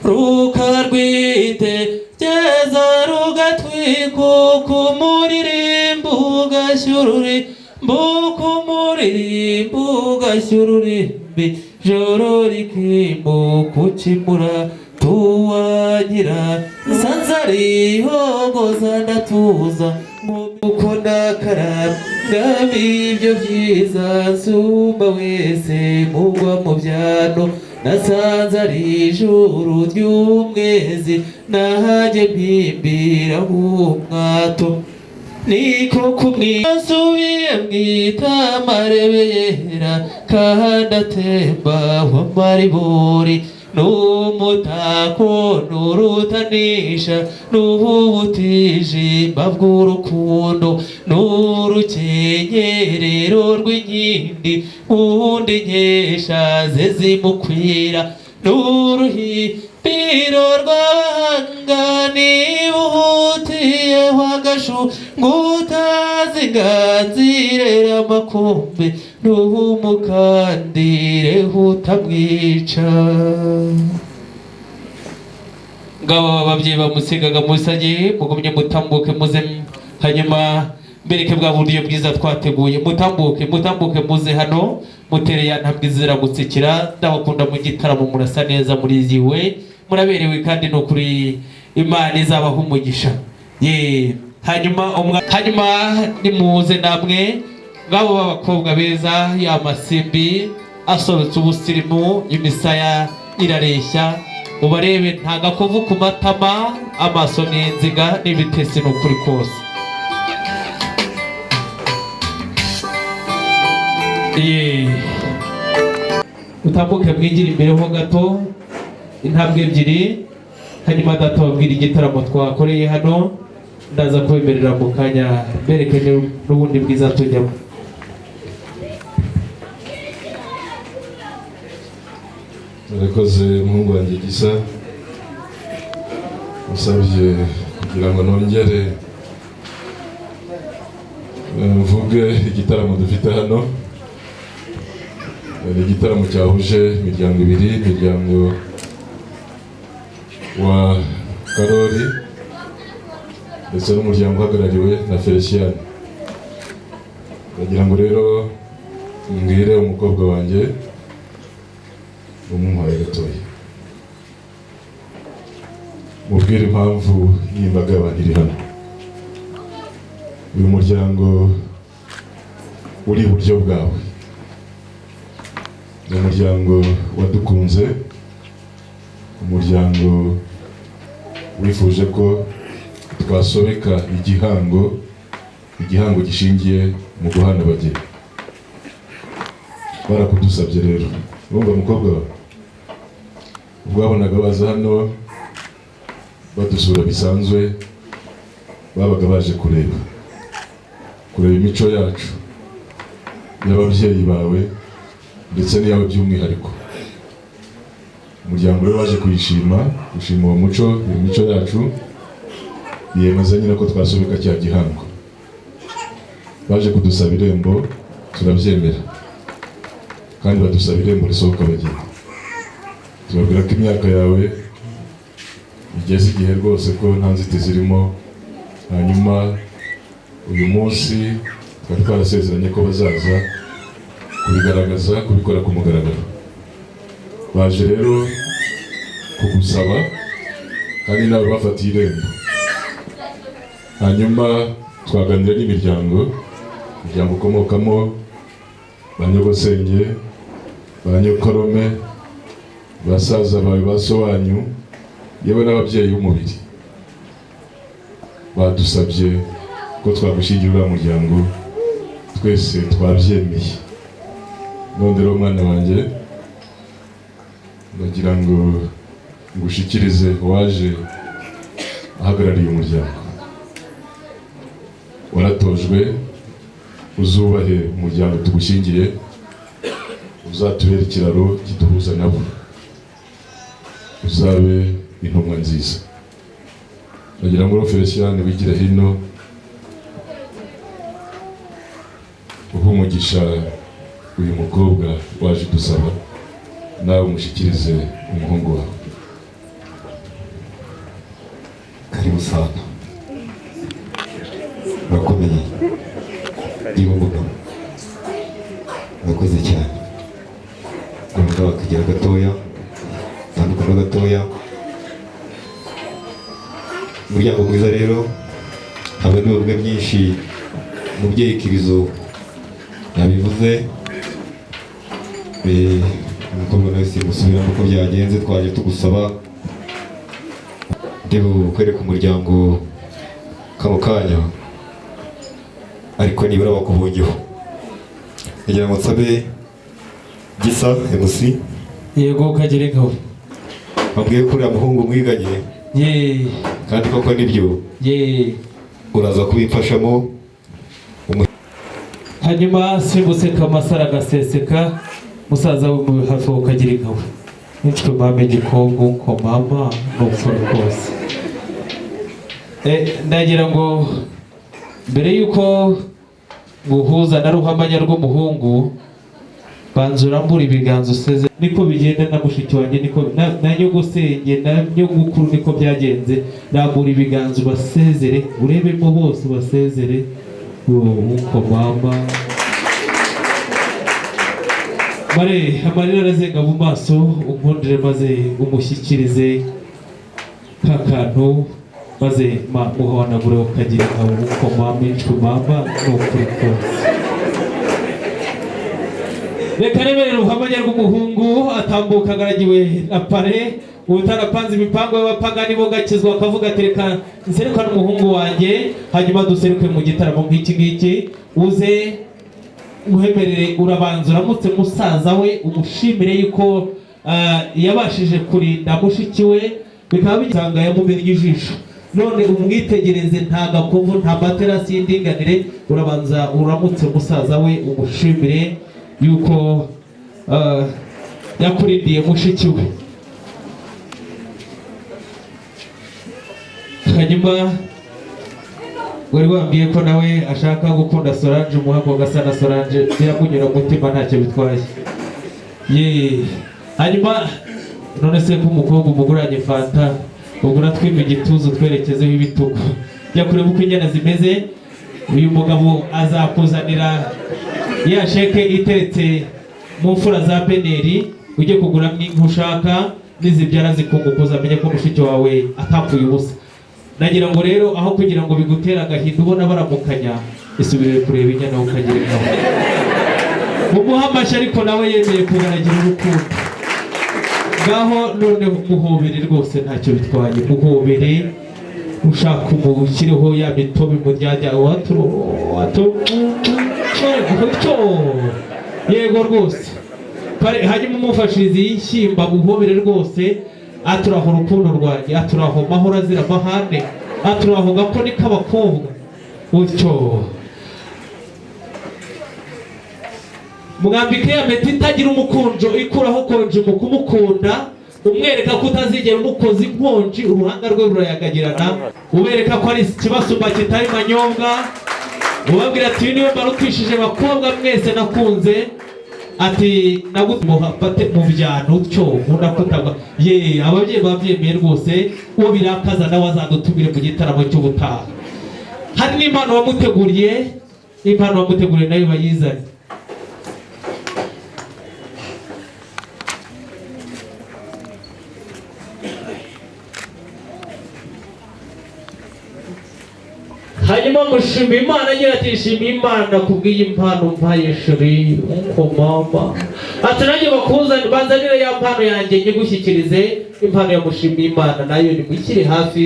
rukarwitegeza rugatwiko, kumuririmbo ugashyururi, mbukumuririmbo ugashyururimbi, joro rikimbo kuchimura tuwagira, sanzari hogoza ndatuza, muko ndakaranga ibyo byiza, nsumba wese mugwa mu byano, nasanze ari ijuru ry'umwezi, nahaje mpimbira umwato, niko kumwisubiye mwita amarebeyera, kandi atemba w'amaribori, n'umutako n'urutanisha, n'ubutijimba bw'urukundo, n'urukenyerero rw'inkindi, undi nkesha ze zimukwira, n'uruhimbiro rw'abahanga, nibuhutiyeho agashu ngutazinganzire amakombe, n'umukandire utamwica. Ngaba ababyeyi bamusigaga musage, mugumye mutambuke muze, hanyuma mbereke bwa buryo bwiza twateguye. Mutambuke muze hano, mutere ya ntambwe ziramutsikira. Ndabakunda mu gitaramo, murasa neza, muriziwe, muraberewe, kandi no kuri Imana izabaha umugisha. Hanyuma nimuze namwe ngabo b'abakobwa beza, ya masimbi asobetse ubusirimu, imisaya irareshya, ubarebe nta gakovu ku matama, amaso ni inziga n'ibitesi ni ukuri kose. Utambuke mwigire imbere ho gato intambwe ebyiri, hanyuma data babwira igitaramo twakoreye hano, ndaza kubemerera mu kanya berekanye n'ubundi bwiza tujyamo. Murakoze umuhungu wanjye Gisa, musabye kugira ngo nongere mvuge igitaramo dufite hano. Ni igitaramo cyahuje imiryango ibiri, imiryango wa Karori ndetse n'umuryango uhagarariwe na Felicien. Ndagira ngo rero mbwire umukobwa wanjye umuhaye gatoya, mubwire impamvu y'imbaga y'abantu iri hano. Uyu muryango uri iburyo bwawe ni umuryango wadukunze, umuryango wifuje ko twasobeka igihango gishingiye mu guhana abageni. Barakudusabye rero, urumva mukobwa wawe, ubwo wabonaga baza hano badusura bisanzwe, babaga baje kureba imico yacu y'ababyeyi bawe ndetse n'iyawe by'umwihariko. Umuryango rero waje gushima uwo muco, iyo mico yacu, biyemeza nyine ko twasobeka cya gihango. Baje kudusaba irembo, turabyemera, kandi badusaba irembo risohoka abageni. Tubabwira ko imyaka yawe igeze igihe rwose ko nta nzitizi irimo. Hanyuma uyu munsi twari twarasezeranye ko bazaza kubigaragaza, kubikora ku mugaragaro. Baje rero kugusaba, kandi nawe bafatiye irembo. Hanyuma twaganira n'imiryango ukomokamo, ba nyogosenge, ba nyokorome, basaza bawe, ba so wanyu, yewe n'ababyeyi b'umubiri. Badusabye ko twagushyingira uriya muryango, twese twabyemeye. None rero mwana wanjye, ndagira ngo ngushikirize waje ahagarariye umuryango. Waratojwe uzubahe umuryango tugushyingiye, uzatubera ikiraro kiduhuza nabo, uzabe intumwa nziza. Ndagira ngo Felicien wigire hino, uha umugisha uyu mukobwa waje dusaba, nawe umushyikirize umuhungu wawe. Karibu sana, urakomeye niba mugabo, urakoze cyane. Umugabo akagira gatoya, tandukana gatoya. Umuryango mwiza rero, haba n'urubuga byinshi umubyeyi Kirizo yabivuze. Umukobwa nawe simusubiramo uko byagenze, twaje tugusaba ndebe kwereka umuryango kano kanya, ariko nibura bakubonyeho. Ngira ngo nsabe Gisa MC. Yego kagere ngaho. Bambwiye ko uriya muhungu mwiganye, kandi koko nibyo, uraza kubimfashamo. Hanyuma simbuseka amasara agaseseka, musaza we mu hafi ukagira inkawe. Nicwe mame Gikongo ko mama n'ukuri kose. Ndagira ngo mbere yuko guhuza na ruhamanya rw'umuhungu, banzura mbura ibiganza useze. Niko bigenda na mushiki wanjye, niko na nyogosenge na nyogukuru niko byagenze. Nambura ibiganza basezere, urebemo bose basezere uko mama. Mare amarira arazenga mu maso, unkundire maze umushyikirize kakantu, maze muhanagure ukagira nkawe uko mama. Icwe mama n'ukuri kose. reka nemerera uruhamanya rw'umuhungu atambuka agaragiwe na pare utarapanze imipango y'abapagani bo gakizwa akavuga ati reka nserukane umuhungu wanjye hanyuma duseruke mu gitaramo nk'iki ngiki uze muhemerere urabanza uramutse musaza we umushimire yuko yabashije kurinda mushiki we bikaba bitanga yamumennye ijisho none umwitegereze nta gakovu nta materasi y'indinganire urabanza uramutse musaza we umushimire yuko yakurindiye mushiki we hanyuma wari wambwiye ko nawe ashaka gukunda Solange umuhango gasa na Solange biramunyura umutima ntacyo bitwaye hanyuma none se ko umukobwa umuguranye fanta ugura twimwe igituza twerekezeho ibitugu jya kureba uko inyana zimeze uyu mugabo azakuzanira ya sheke iteretse mu mfura za beneri ujye kugura inka ushaka nizibyara zikungukuza amenye ko mushiki wawe atapfuye ubusa nagira ngo rero aho kugira ngo bigutera agahinda ubona baramukanya isubire kureba inyana ukagira ingabo mumuha amashyi ariko nawe yemeye kugaragira urukundo ngaho none muhobere rwose ntacyo bitwaye muhobere ushaka umushyireho ya mitobe mu ryajya yego rwose hanyuma umufashirize y'inshyimba muhobere rwose aturaho urukundo rwanjye aturaho mahoro azira amahane aturaho gakoni k'abakobwa utyo mwambike ya meti itagira umukunjo ikuraho konje mu kumukunda umwereka ko utazigera umukozi inkonji uruhanga rwe rurayagagirana ubereka ko ari ikibasumba kitari manyobwa ubabwira ati niwe mbarutishije bakobwa mwese nakunze ati nagutumuhafate mu byano utyo unakutagwa ababyeyi babyemeye rwose uwo birakaza nawe azadutumire mu gitaramo cy'ubutaha hari n'impano wamuteguriye nayo bayizane hanyuma mushima Imana agira ati shima Imana kubw'iyi mpano mpaye shuri uko mama ati nanjye bakuzane banzanire ya mpano yanjye nyigushyikirize impano ya mushima Imana nayo nimukiri hafi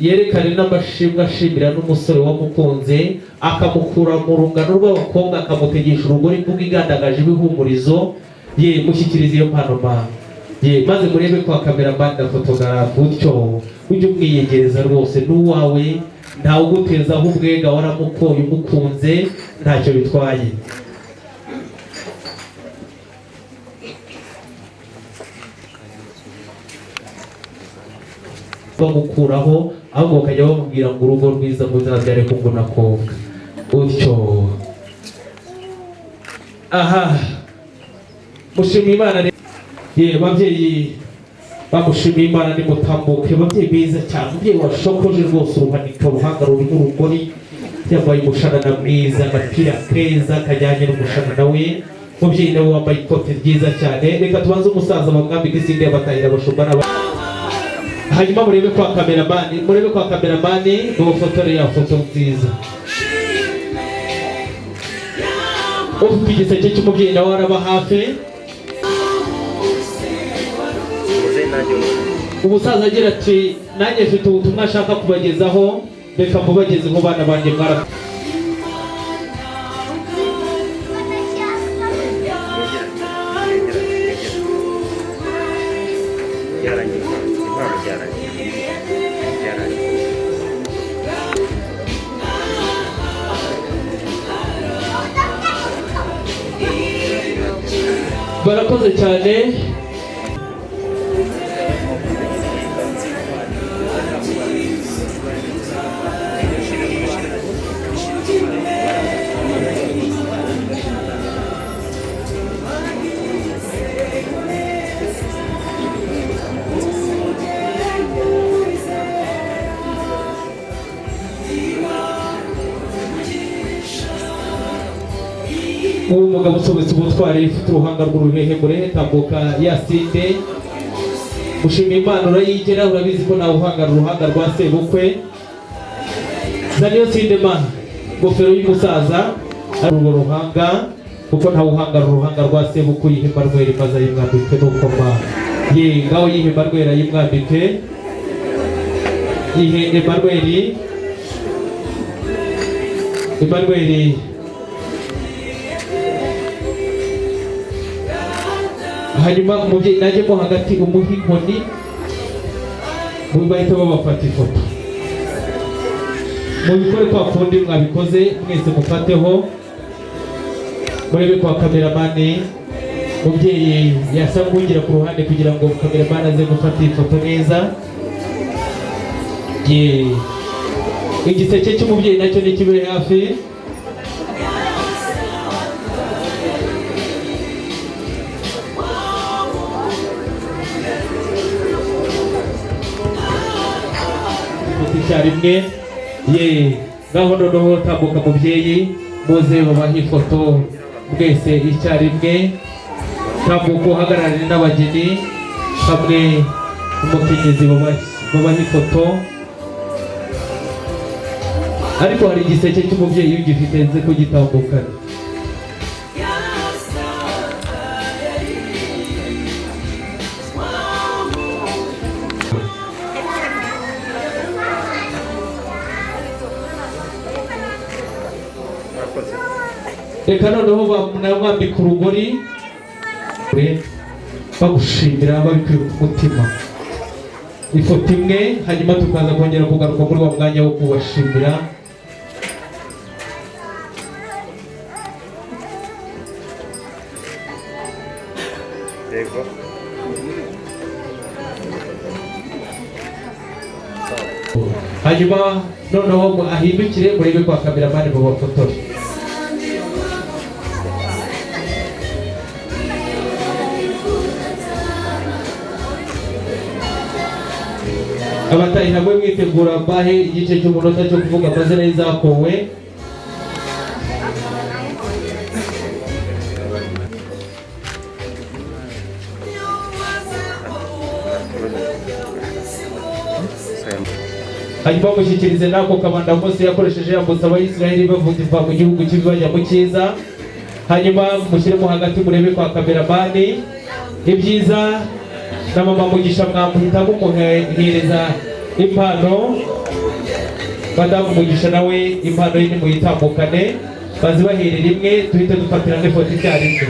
yerekane n'amashimwe ashimira n'umusore wamukunze akamukura mu rungano rw'abakobwa akamutegesha urugori imbuga igandagaje ibihumurizo mushyikirize iyo mpano mana maze murebe kwa kameramani na fotogarafu utyo ujye umwiyegereza rwose n'uwawe ntawe ugutezaho ubwega waramukoye umukunze ntacyo bitwaye bamukuraho ahubwo bakajya bamubwira ngo urugo rwiza muzabyare ko mbona kobwa utyo aha mushima Imana babyeyi bamushimiye Imana nimutambuke babyeyi beza cyane umubyeyi washokoje rwose uruhanika uruhanga rurimo urugori yambaye umushanana mwiza agapira keza kajyanye n'umushanana we umubyeyi nawe wambaye ikote ryiza cyane reka tubanze umusaza bamwambika isinde yabatahira abashumba hanyuma murebe kwa kameramani mufotore ya foto nziza ufite igiseke cy'umubyeyi nawe araba hafi umusaza agira ati nanjye mfite ubutumwa ashaka kubagezaho reka mubagezeho bana banjye mwara barakoze cyane uwo mugabo usobetse ubutwari ufite uruhanga rw'uruhehemure tambuka yasinde ushima Imana urayigera urabizi ko nawe uhangara uruhanga rwa sebukwe zaniyo sinde mana ingofero y'umusaza urwo ruhanga kuko nta uhangara uruhanga rwa sebuku yihimba rwera imaze yimwambike n'ukoma ye ngaho yihimba rwera yimwambike yihimba rweri Emmanuel hanyuma umubyeyi najyemo hagati umuha inkoni bahita babafata ifoto mubikore kwa kundi mwabikoze mwese mufateho murebe kwa kameramani umubyeyi yasa nkungira ku ruhande kugira ngo kameramani aze gufata ifoto neza igiseke cy'umubyeyi nacyo ni kibe hafi icyarimwe ngaho noneho tambuka mubyeyi muze babaha ifoto mwese icyarimwe tambuka uhagararane n'abageni hamwe n'umukenyezi babaha ifoto ariko hari igiseke cy'umubyeyi iyo ugifite nze kugitambukana reka noneho bamwambika urugori bagushimira babikuye ku mutima ifoto imwe hanyuma tukaza kongera kugaruka muri wa mwanya wo kubashimira hanyuma noneho ahindukire murebe kwa kameramani babafotore abatayi nabwo mwitegura mbahe igice cy'umunota cyo kuvuga amazina y'izakowe hanyuma mushyikirize n'ako kabanda Mose yakoresheje yambutsa abayisiraheli bavuga iva mu gihugu kibi bajya mu cyiza hanyuma mushyiremo hagati murebe kwa kameramani ibyiza na mama Mugisha mwamuhitamo muhereza impano madamu Mugisha nawe impano ye nimuyitambukane bazibaherera imwe tuhite dufatira n'ifoto icyarimwe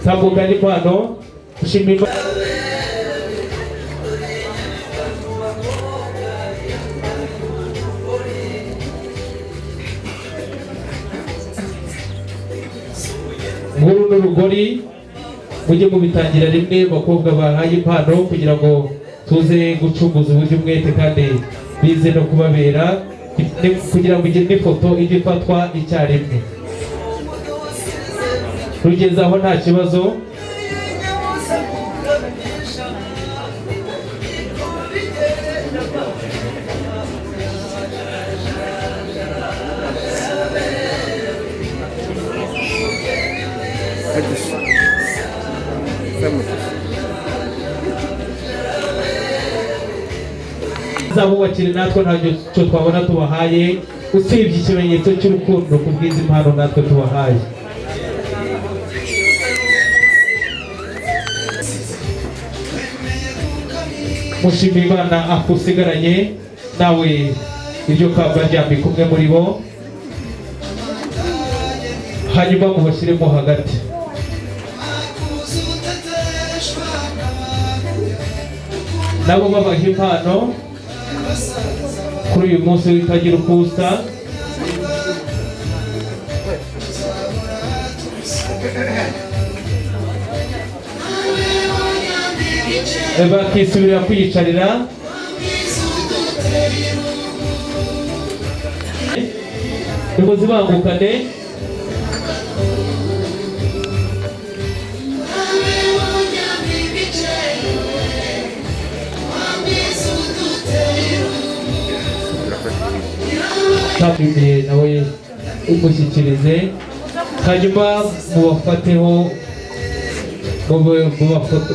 tambukana impano ushimira nkuru n'urugori mujye mubitangira rimwe bakobwa bahaye impano kugira ngo tuze gucunguza uburyo umwete kandi bize no kubabera kugira ngo igire n'ifoto ijye ifatwa icyarimwe rugeze aho nta kibazo zabubakire natwe ntacyo twabona tubahaye usibye ikimenyetso cy'urukundo ku bw'izi impano natwe tubahaye mushimira Imana akusigaranye nawe iryo kamba ryambika umwe muri bo hanyuma mubashyiremo hagati nabo babaha impano kuri uyu munsi witagira uko usa bakisubirira kwiyicarira umuzi bangukane imbere nawe umushyikirize hanyuma mubafateho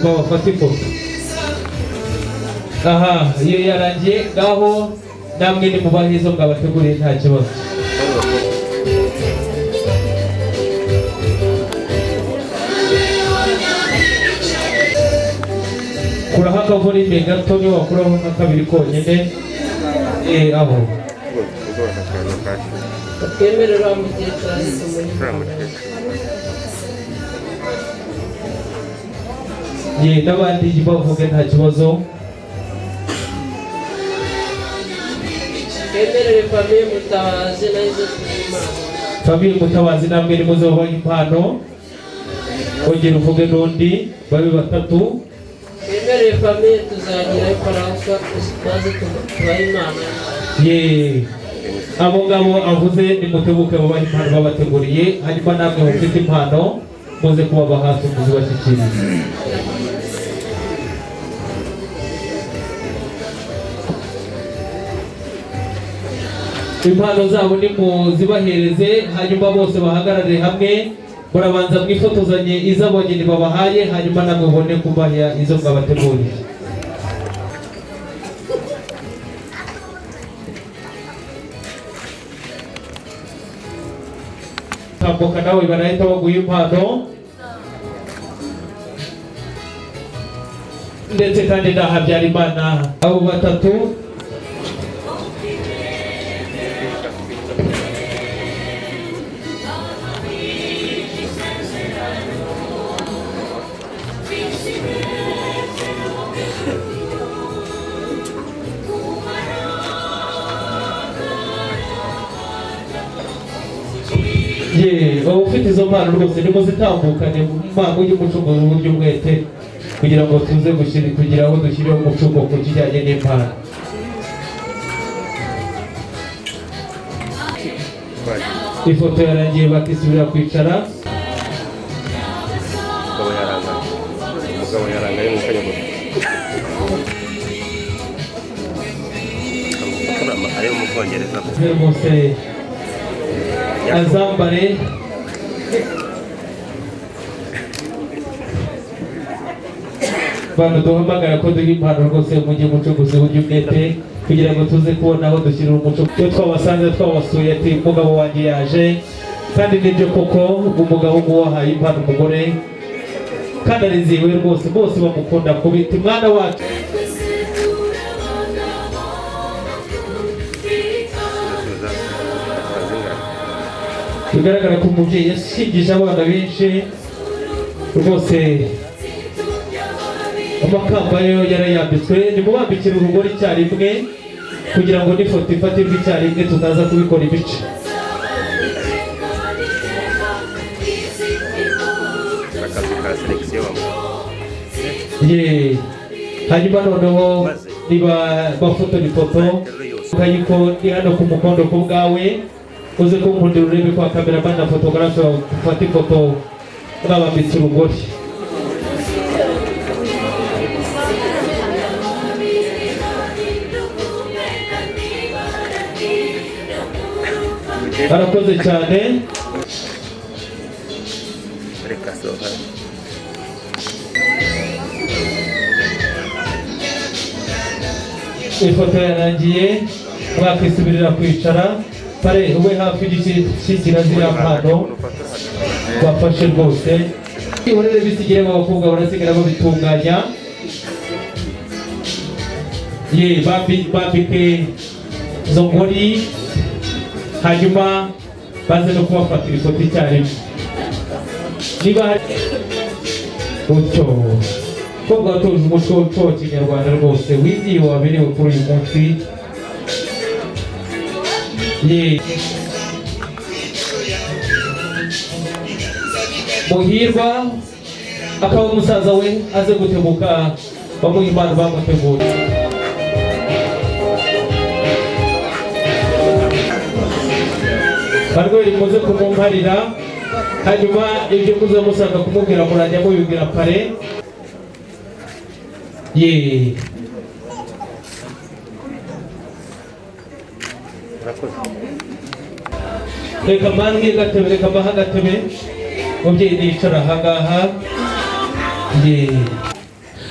babafate ifoto aha iyo yarangiye ngaho namwe nimubahe izo mwabateguriye nta kibazo. kuraho akavorime gato niyo wakuraho nka kabiri konyine aho twemerera mukecuru n'abandi bavuge nta kibazo. twemerere famiye Mutabazi na izo Imana. Famiye Mutabazi namwe nimuze babahe impano, ongera uvuge n'undi babe batatu. twemerere famiye tuzagira ifaranga maze tubahe Imana. Abo ngabo avuze nimutebuke babahe impano babateguriye, hanyuma namwe mufite impano muze kubaba hasi muzibashyikirize. Impano zabo nimuzibahereze, hanyuma bose bahagarare hamwe, murabanza mwifotozanye izo abageni babahaye, hanyuma namwe mubone kubaha izo mwabateguriye. Tambuka nawe barahita baguha impano, ndetse kandi na Habyarimana abo batatu. Ufite izo mpano rwose nimuzitambukane mu mpano y'umucunguzi uburyo umwete kugira ngo tuze kugira aho dushyiriho umucungo ku kijyanye n'impano. Ifoto yarangiye bakisubira kwicara. Umugabo yarangaye mu kanyaguru ari mu Bwongereza bose azambare bantu duhamagara ko duha impano rwose mujye mucuguze uburyo umwete kugira ngo tuze kubona aho dushyirira umuco. Iyo twabasanze twabasuye ati umugabo wanjye yaje, kandi nibyo koko umugabo wahaye impano umugore kandi arizihiwe rwose, bose bamukunda kubita mwana wacu. Bigaragara ko umubyeyi yashingije abana benshi rwose, amakamba yo yarayambitswe. Nimubambikire urugori icyarimwe kugira ngo n'ifoto ifatirwe icyarimwe tutaza kubikora ibice. Hanyuma noneho niba bafotora ifoto ukayiko ni hano ku mukondo ku bwawe, uze kunkundira urebe kwa cameraman na photographe ufata ifoto mwabambitse urugori. Arakoze cyane. Ifoto yarangiye, mwakisubirira kwicara. Pare ube hafi y'ikishyikira ziriya mpano bafashe rwose. Ihorere bisigire mu bakobwa barasigara babitunganya. Bambike izo ngori, hanyuma baze no kubafatira ifoto icyarimwe. Niba utyo ko bwatoje umuco wa Kinyarwanda rwose wizihiwe waberewe kuri uyu munsi. Muhirwa akaba umusaza we aze gutebuka bamuha impano bamutegura. Barweri muze kumumparira, hanyuma ibyo muze musanga kumubwira murajya mubibwira pare. Reka mbange gatebe, reka mbaha gatebe mubyeyi nicara ahangaha.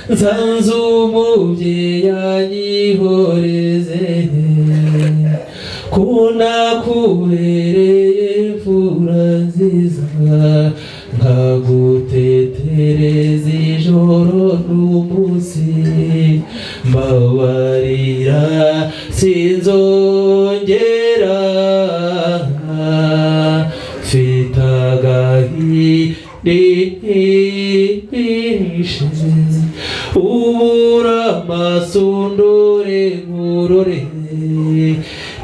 Nsanze umubyeyi anyihoreze kunakubereye mfura nziza nkagutetereza ijoro n'umunsi mbabarira sinzongera mfite agahindihishe ubura amasundore nkurore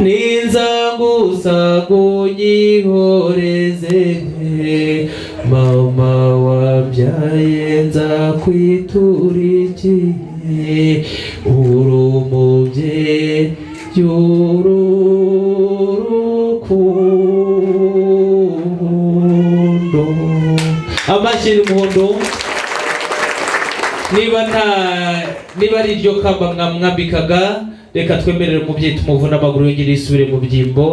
ninzangusagunyihoreze mama wabyaye nzakwiturikiye uri umubyeyi y'urukundo. Amashyi y'umuhondo. niba ari iryo kamba mwambikaga reka twemerere umubyeyi tumuvuna amaguru yongere yisubire mu byimbo.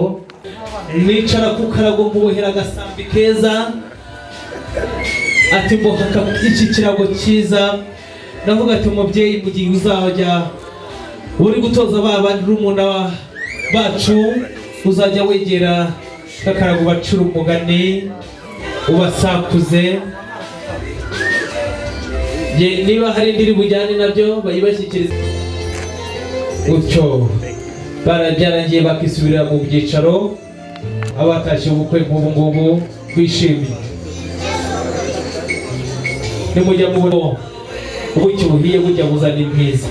Nicara ku karago mubohera agasambi keza ati mbohaka iki kirago cyiza. Ndavuga ati umubyeyi mu gihe uzajya uri gutoza babandi rumuna bacu uzajya wegera kakarago bacura umugani ubasakuze. Niba hari indiri bujyane nabyo bayibashyikiriza gutyo barabyarangiye bakisubirira mu byicaro. Abatashye ubukwe nk'ubu ngubu twishimiye nimujya mu ubuki buhiye bujya buzana impiza.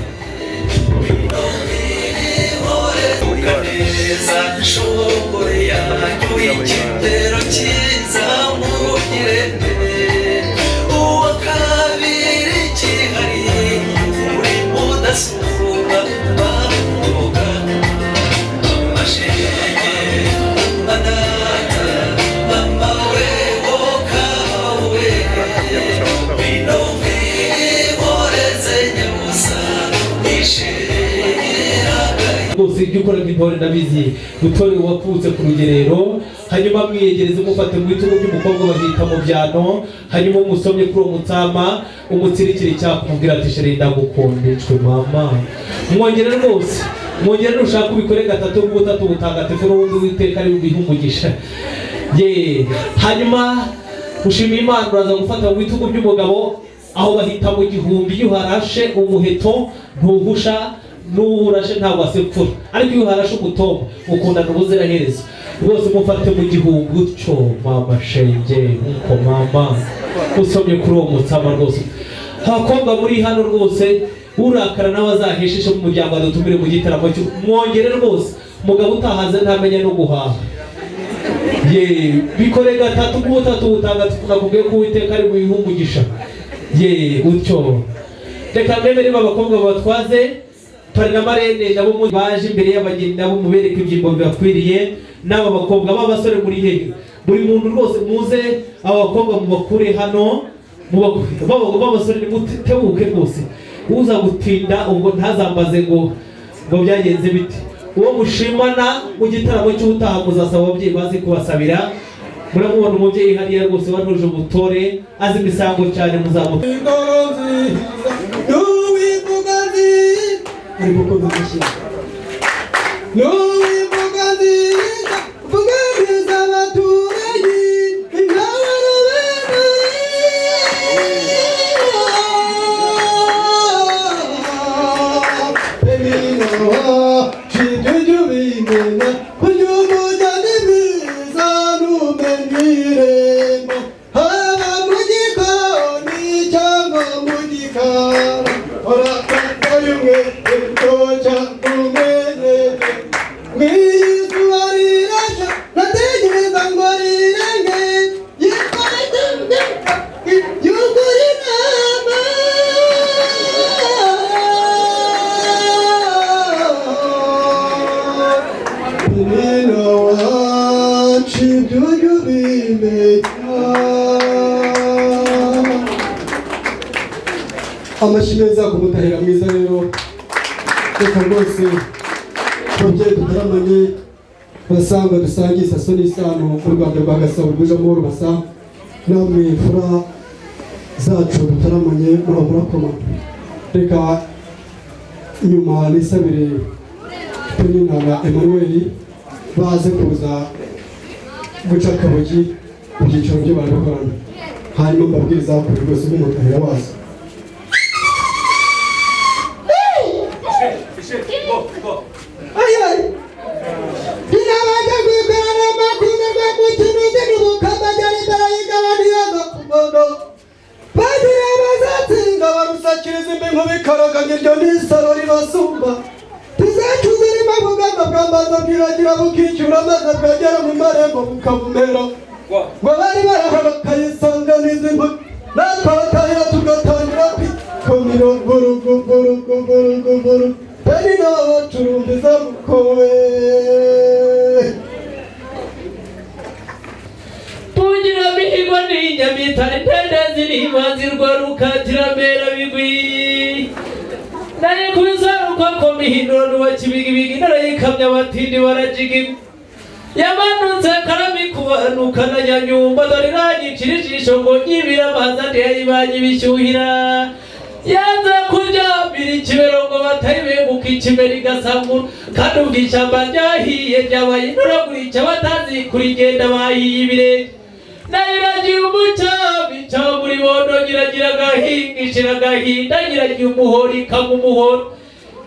Bose ibyo ukora nk'intore ndabizi gutore wakutse ku rugerero hanyuma mwiyegereze mufate mu bitugu by'umukobwa bahita mu byano hanyuma umusomye kuri uwo mutsama umutsirikire cyakumubwira ati shere ndagukundishwe mama. Mwongere rwose mwongere ushaka ubikore gatatu butatu butagatifu n'ubundi witeka ari bihumugisha. Hanyuma ushimiye Imana uraza gufata mu bitugu by'umugabo aho bahita mu gihumbi. Iyo harashe umuheto ntuhusha n'urashe ntabwo asepfura ariko iyo harashe umutombo ukundana ubuziraherezo rwose mufate mu gihumbi utyo mama shenge nkuko mama usomye kuri uwo mutsama rwose. Abakobwa muri hano rwose urakara nawe azahesheje mu muryango adutumire mu gitaramo cyo mwongere rwose umugabo utahaze ntamenye no guhaha. Bikore gatatu butatu butagatifu nakubwiye ko Uwiteka ari buyihumugisha. Utyo reka mbere abakobwa batwaze pari na marene nabo baje imbere y'abageni nabo mubereke ibyimbo bibakwiriye. N'aba bakobwa b'abasore muri hehe buri muntu rwose muze aba bakobwa mubakure hano b'abasore nimutebuke rwose. Uza gutinda ubwo ntazambaze ngo byagenze bite. Uwo mushimana mu gitaramo cy'ubutaha muzasaba ababyeyi bazi kubasabira. Muramubona umubyeyi hariya rwose wanuje umutore azi imisango cyane muzamuka amashyi meza ku mutahira mwiza. Rero reka rwose ababyeyi dutaramanye basanga dusangiye isaso n'isano mu Rwanda rwa Gasabo rwuje amahoro basa namwe fura zacu dutaramanye murakoma. Reka inyuma nisabire Penina na Emmanuel baze kuza guca akabogi ku byiciro byo barabikorana, hanyuma mbabwiriza kuri rwose bw'umutahira wazo. Barusakiriza imbengo bikaraganya iryo n'isaro ribasumba, tuzacuze rimabugamba bwambaza bwiragira bukicyura maze bwagera mu marembo bukavumera, ngo bari barahora bakayisanganiza impu, natwe abatahira tugatangira kwikomera burugu beni n'abacurumbiza mukowe. Tugira mihigo ni nyamitare ntende zirimanzi rwa rukatirambera bigwi, nari kubizaruka ko mihindura nuwa kibigibigi narayikamya abatindi barajigima, yamanutse karami kubanuka na nyanyumba dore iranyicira ijisho ngo nyibira amazi andi yayibanye bishyuhira, yanze kuryamira ikibero ngo batayibenguka ikimera igasangura, kandi ubwo ishyamba ryahiye ryabaye inturagurica batazi kurigenda bahiye ibirenge, nayiragiye umucami cyangwa uribondo nyiragira agahinga ishira agahinda nyiragiye umuhoro ikama umuhoro,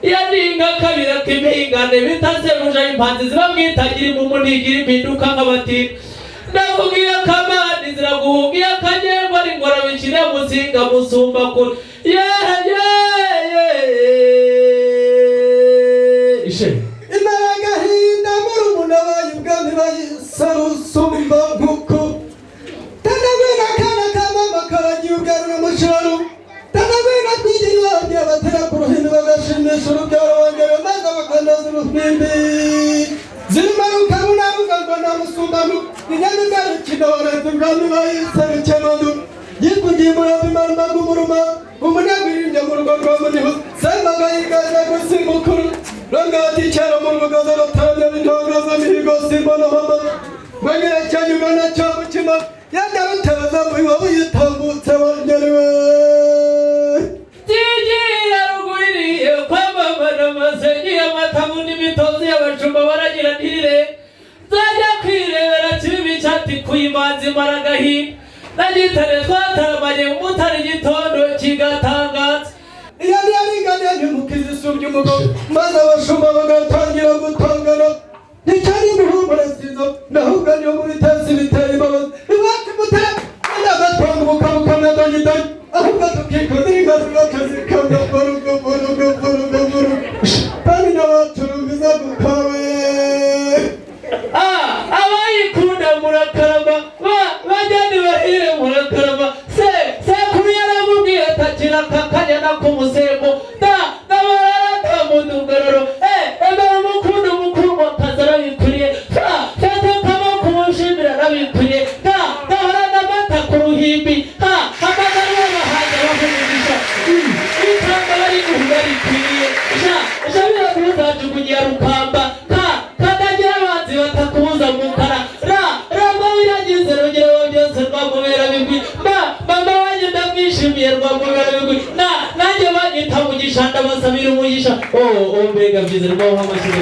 iyo ninga kabira k'impingane bitasebuja impanzi ziba mwitagira imumu ntigira impinduka nk'abatini, ndakubwiye akamani ziraguhunga iyo akanyengwa n'ingora bikira musinga musumba kure imara agahinda murumuna bayo ubwami bayisarusumba nkuko tanagwina akana kamama karagiye ubwarura mushoro, tanagwina twigira bagiye batera ku ruhimbi bagashimisha urubyaro wongere maze bakanoza urufimbi, zimaruka munavuga ngo namusumba inyamiga ikinoreza ubwami bayiserukemadu, yivugiye umurambi maruma g'umuruma umunagwirinde mu rugo rwa muniho, semaga yigaza gusimbukuru rongati cyaro mu rugozo rutaramya b'intongoza mihigo simbonohoma, bagera cyanyuga na cyo mukima yanda ruteza mu iwabo yitambutse wongerewe. Tigira rugwiriye kwamamana amasenyi y'amatamu n'imitozi y'abashumba baragira ntirire, zajya kwirebera kibibi cyati kuyimanzi maragahinda, nagitare twataramanye umutari igitondo kigatangaza, iyo ntiyaringaniye ntimukizi isubye umugabo, maze abashumba bagatangira gutangana, nticyari imihumure sizo nahubwo niyo muri tesi biteye imbabazi, iwacu mutera n'agatwanga ubukabukamya dogidoni, ahubwo tukikoza ingazi bakazikanga burugu kandi n'abacurumbiza gukawe. abayikunda murakarama bajyani bahire murakarama, sekuru yaramubwiye atakira kakanyana k'umusembo n'abarara mudugararo, emera umukunda umukuru wakazi arabikuriye, fata kama kumushimira arabikuriye, gahora n'amata ku ruhimbi, amagara y'abahanzi bavugisha ikamba bari guhura rikwiriye, shabira kuzajugunya rukamba kadagira abanzi batakubuza mukara, ramba wiragize rugero byose rwamubera bigwi, mama wanjye ndamwishimiye rwamubera bigwi, nanjye banyita mugisha ndabasabira umugisha, mbega byiza rwaho amashyira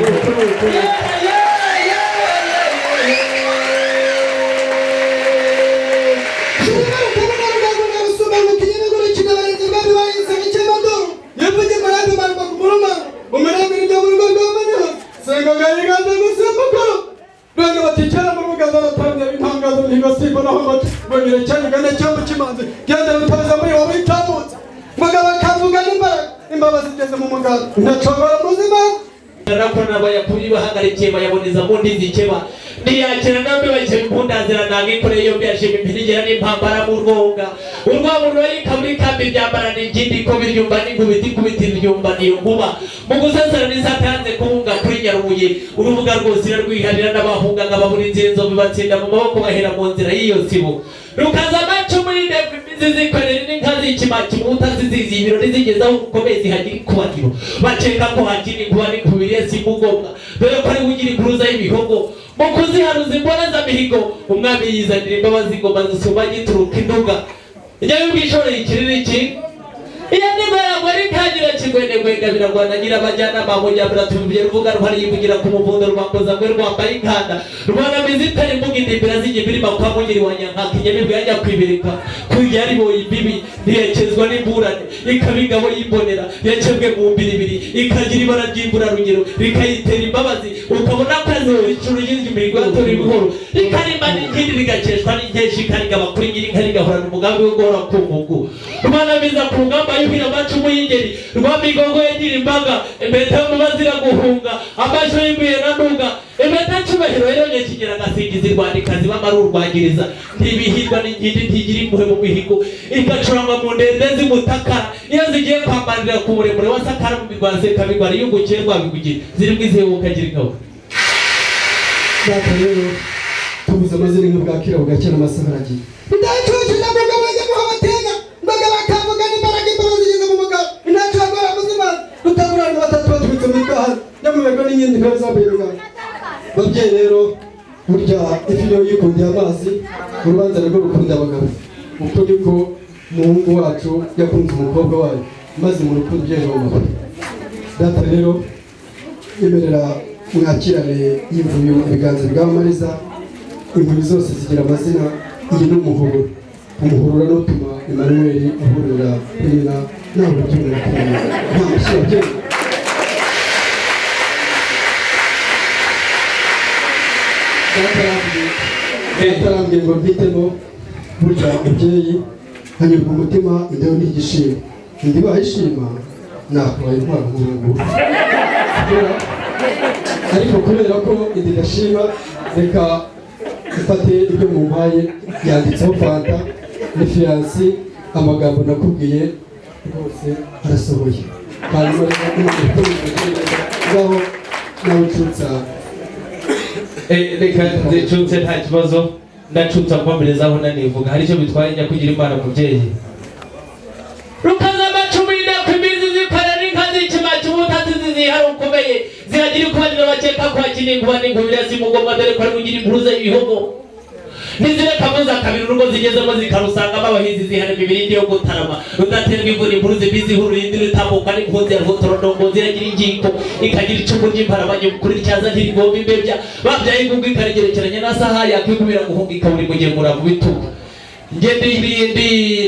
Nakona bayakuri bahagarikiye bayaboneza mu ndizikeba niyakira nambe bayise impundazira nagikore yo byashima impirigera n'impambara mu rwonga urwabo rwari kaburi kambi byambara n'igindi ko biryumba n'ingubiti kubitira ryumba niyo kuba mu gusasara nisatanze kubunga kuri Nyarubuye urubuga rwose rwiharira n'abahunga ngababuri nzenzo bibatsinda mu maboko bahera mu nzira y'iyo sibo rukaza macho muri ndebwe zizikorera n'inkazi ikimaki muta zizizi ibiro nizigezaho ukomezi hagira kubagiro baceka ko hakiri kuba ni kubiriye simugomba dore ko ari ugira ikuruza y'imihogo mu kuziharuza imboneza mihigo umwami yizanira imbabazi ngoma zisuma gituruka induga nyayo bwishoreye ikiriri iki iya nibaragwa rikagira kigwene gwega biragwana nyira abajyana bamunya bratubye ruvuga rwari yivugira ku muvundo rwamboza ngwe rwambaye inkanda rwana mizitari mbuga indimbira z'igibiri bakamugiri wanyanka kinyemi bwajya kwibirika kujyari boyi bibi yekezwa n'imburane ikabigabo yimbonera yacebwe mu mbiribiri ikagira ibara ry'imbura rugero rikayitera imbabazi ukabona kaze icuru y'imihigo yatora ibihoro rikarimba n'ikindi rigakeshwa n'inkeshi karigaba kuri nyiri karigahorana umugambi wo guhora ku mugu rwana biza ku ngamba y'ubira macumu y'ingeri rwamigongo yagira imbaga impeta y'umubazira guhunga amasho y'imbuye na nduga impeta cyubahiro yeronye kigera gasingiza irwandikazi bamara urwagiriza ntibihirwa n'ingindi ntigira impuhwe mu mihigo igacurangwa mu ndende z'umutakara iyo zigiye kwambarira ku muremure wa sakara mu migwaze kabigwara y'ugukiye rwabigugiye zirimo izihebuka gira ingabo data rero tubuze amazina nk'ubwakira bugakira amasaharagiye ndacucu n'abagabo bajyamuha abatega mbaga bakavuga n'imbaraga imbabazi zigeze mu mugabo intacyo bagora muzima rutaburana batatu batubitse mu bwaha nyamubego n'iyindi nkaba zambaye ibiganga babyeyi rero burya ifi niyo yikundiye amazi urubanza rwo rukunda abagabo uko niko umuhungu wacu yakunze umukobwa wayo maze mu rukundo ugeze mu maguru data rero yemerera mwakirane y'imvuyo mu biganza bw'amariza imvuyo zose zigira amazina iyi ni umuhuro umuhuro no tuma Emmanuel ahurira kwina nawe ubyumva kwina nta mushyira Yatarambye ngo mbitemo burya umubyeyi hanyurwa umutima indeho n'igishima indi bayishima nakwaye intwaro nk'ubu ariko kubera ko indi gashima reka ifate ibyo mu mpaye yanditseho fanta ni fiyansi amagambo nakubwiye rwose arasohoye hanyuma ngaho nawe ucutsa reka nzicutse nta kibazo ndacutsa kwambirezaho nanivuga hari icyo bitwaye njya kugira imana mubyeyi rukaza amacumu y'indakwimizi zikora n'inka z'ikima cy'ubutasi zizihara ukomeye ziragira ukubanira bakeka kwakira inkuba n'ingubira zimugomba dore ko ari kugira impuruza y'ibihogo nizireka muza kabiri urugo zigezemo zikarusangamo abahinzi zihana imibiri yo gutarama rudaterwa imvura impuruzi bizihuru indi rutambuka n'impunzi ya rwotorondongo ziragira ingingo ikagira icumu ry'imparabanye kuri ryaza ntirigomba imbebya babyaye ingungu ikarigerekeranya na saha yakwigumira guhunga ikaburi mugemura mu bitugu ngende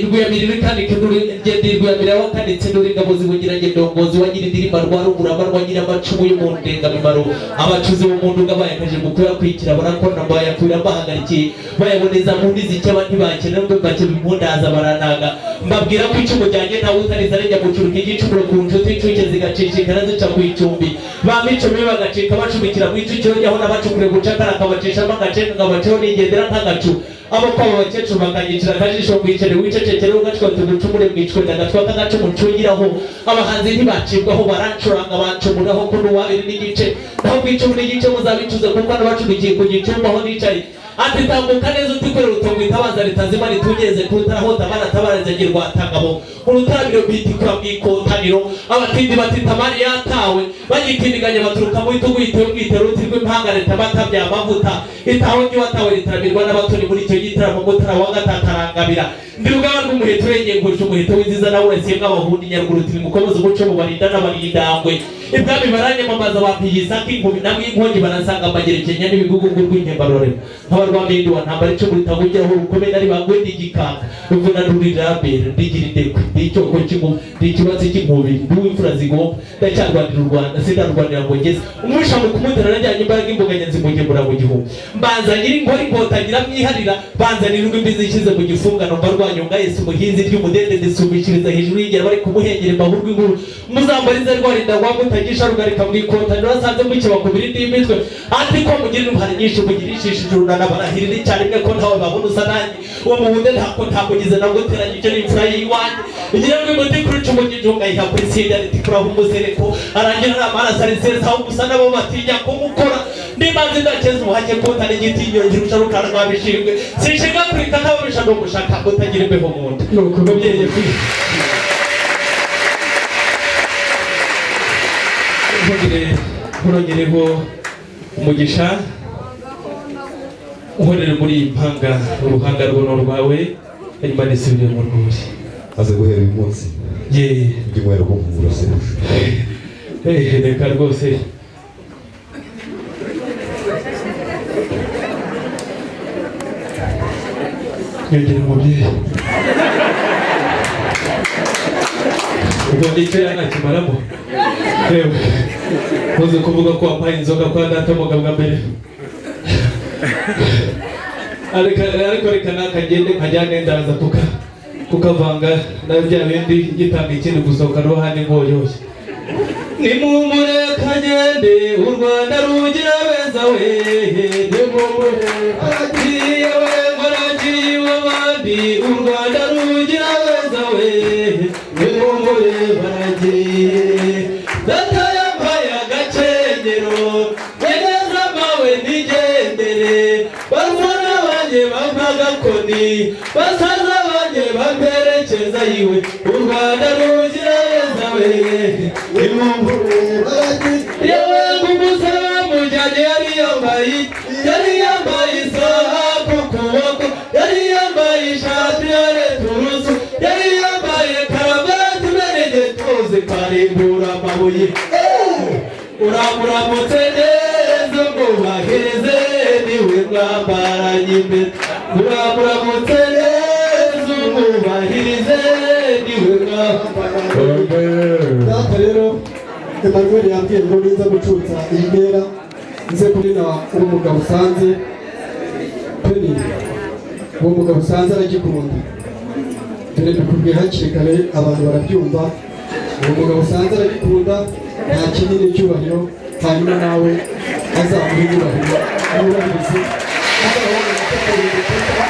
rwiyamira kandi ngende rwiyamira wakanditse nduri ngabo zibugira ndongozi wagira indirimba rwa rugurama rwa nyira amacumu y'umundenga mimaro abacuzi bo mundu gabayakaje gukora kwikira barakona bayakwira bahagarikiye bayaboneza mu ndizi cyaba ntibakene ngo bake bimundaza baranaga mbabwira ko icumu ryanjye ntawe utariza rejya gucuruka igicumuro ku nshuti icuke zigacicikana zica ku icumbi bamicumi bagacika bacumikira mu icukiro ryaho n'abacukure gucakara akabacishamo agacenga ngabaceho n'ingendera nk'agacu abo kwabo bakecuru bakanyicira akajisho kwicare wicecekere ugacwa tuducumure mwicwe ndagatwa kagacumu ncungiraho abahanzi ntibacibwaho barancuranga bancumuraho ko n'uwabiri n'igice naho kwicumu n'igice muzabicuze kuko n'abacumikiye ku gicumbaho nicaye ati tambuka neza utikorera utungo itabaza ritazima ritugeze ku rutarahota banatabaraza ngirwa tangabo urutarabiro bitikura mwikotaniro abatindi batita mari yatawe bagitindiganya baturuka mu bitugu yitewe bwitero rutirwe impanga leta batabya amavuta itaho ngi watawe ritaramirwa n'abatoni muri icyo gitaramo mutara wa gatatarangabira ndi rugaba rw'umuheto urengeye ngurusha umuheto w'inziza nawe urasiye bw'abahundi nyaruguru turi mukomeze umuco mu barinda n'abarindangwe ibwami baranyamamaza bapiyisaka inkumi namwe inkongi barasanga amagerekenya n'ibigugungu rw'inkembarore nk'abarwamindi wa ntambara icumu ritavugiraho rukomeye nari bagwenda igikanga ruvuna rurirambere ndigira indekwe ndicyoko cy'inkuba ndikibazo cy'inkubiri ndiw'imfura zigomba ndacyarwanira u Rwanda sindarwanira ngo ngeze umwisha mu kumutera najyanye imbaraga imboganya zimugemura mu gihugu mbanza nyiri inkora inkotangira mwiharira banzanira urw'imbi zishyize mu gifungano mba rwanyonga Yesu umuhinzi ry'umudende ndisumishiriza hejuru y'ingera bari kumuhengera imbahurwa inkuru muzambarize rwarinda rwamutangisha rugarika mwikotaniro asanze muke bakubira indi mitwe ati ko mugira intwari nyinshi mugirishishije urunana barahirira icyarimwe ko ntawe babona usa nanjye uwo muhunde ntakugize nabwo uteranye icyo n'imfura y'iwanjye igira ngo imuti kuri cumu ry'ijunga yiha kuri sida riti kuraho umuzereko arangira n'amaraso arisesa aho gusa nabo batinya kumukora nibanze ndakeza umuhake kutana igiti nyongera usharukana rwabishingwe sinshinga kurika nk'ababisha no gushaka kutagira imbeho mu nda nuko mubyeyi kuri nkurongereho umugisha uhorere muri iyi mpanga uruhanga rwono rwawe hanyuma nisubire mu rwuri aze guhera uyu munsi ujye mwera ko kumuraserusha reka rwose twegere umubyeyi ubwo ndicaya ntakimaramo yewe uzi kuvuga ko wampaye inzoga kwa data mugabo bwa mbere ariko reka nakagende nkajyane ndaza kukavanga na bya bindi gitanga ikindi gusohoka ruhande nkoyoshye nimumure kagende u Rwanda rugira beza we nimumure agiye we maragiye abandi u Rwanda rugira beza we nimumure baragiye data yambaye agakenyero ngeneza mawe nigendere bamwana banjye bambaga koni basaza banjye bamperekeza yiwe u Rwanda rugira beza we nimumure baragiye yewe ngumusa mujyanye yari yambaye isaha ku kuboko yari yambaye ishati ya returusu yari yambaye karavati menege tuzi karimbura amabuye uramuramutse neza mubahirize niwe mwambaranye imbere uramuramutse neza mubahirize niwe mwambaranye data rero Emmanuel yambwiye ngo niza gucutsa iyi ntera nze kurina uwo mugabo usanze Penny uwo mugabo usanze aragikunda dore bikubwiye hakiri kare abantu barabyumva uwo mugabo usanze aragikunda nta kinini cyubahiro hanyuma nawe azamuha inyubahiro n'uburabizi azabona amategeko y'ubutaka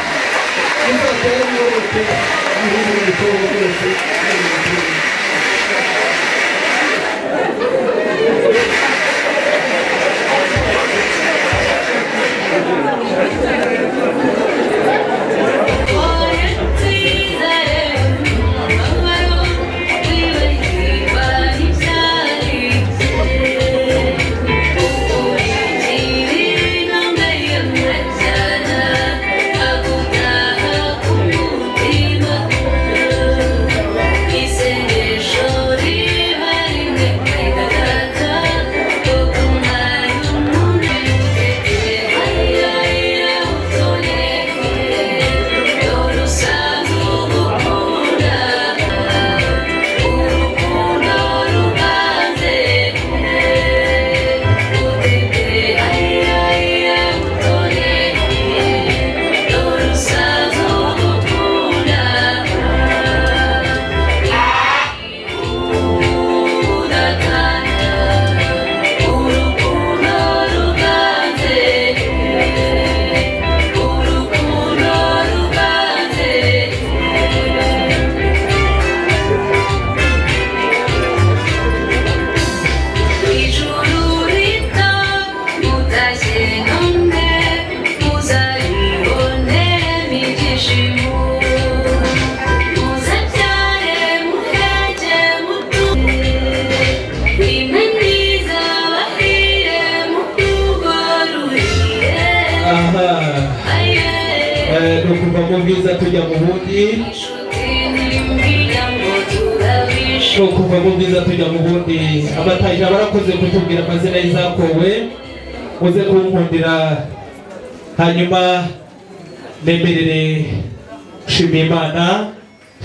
uzatera n'uwote n'ibindi bikorwa byose kuva mu bwiza tujya mu bundi kuva mu bwiza tujya mu bundi abatahira barakoze kutubwira amazina y'izakowe muze kunkundira hanyuma nemerere ushimiye Imana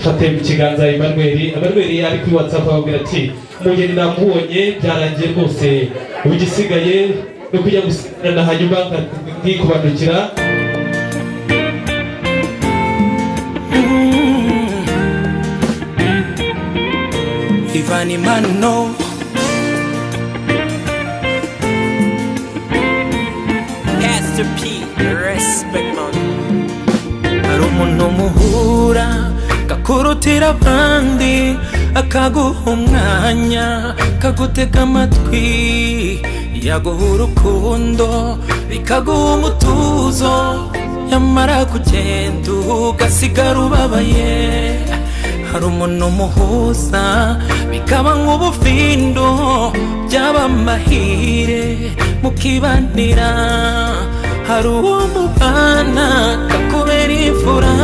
fate mu kiganza Emmanuel ari kuri WhatsApp ababwira ati umugeni namubonye byarangiye rwose ubigisigaye no kujya gusigarana hanyuma nkikubandukira Ivani Mano Pastor P respect man Hari umuntu muhura kakurutira abandi akaguha umwanya kagutega amatwi yaguha urukundo bikaguha umutuzo yamara kugenda ugasigara ubabaye hari umuntu muhuza bikaba nk'ubufindo byaba amahire mukibanira hari uwo mubana kakubera imfura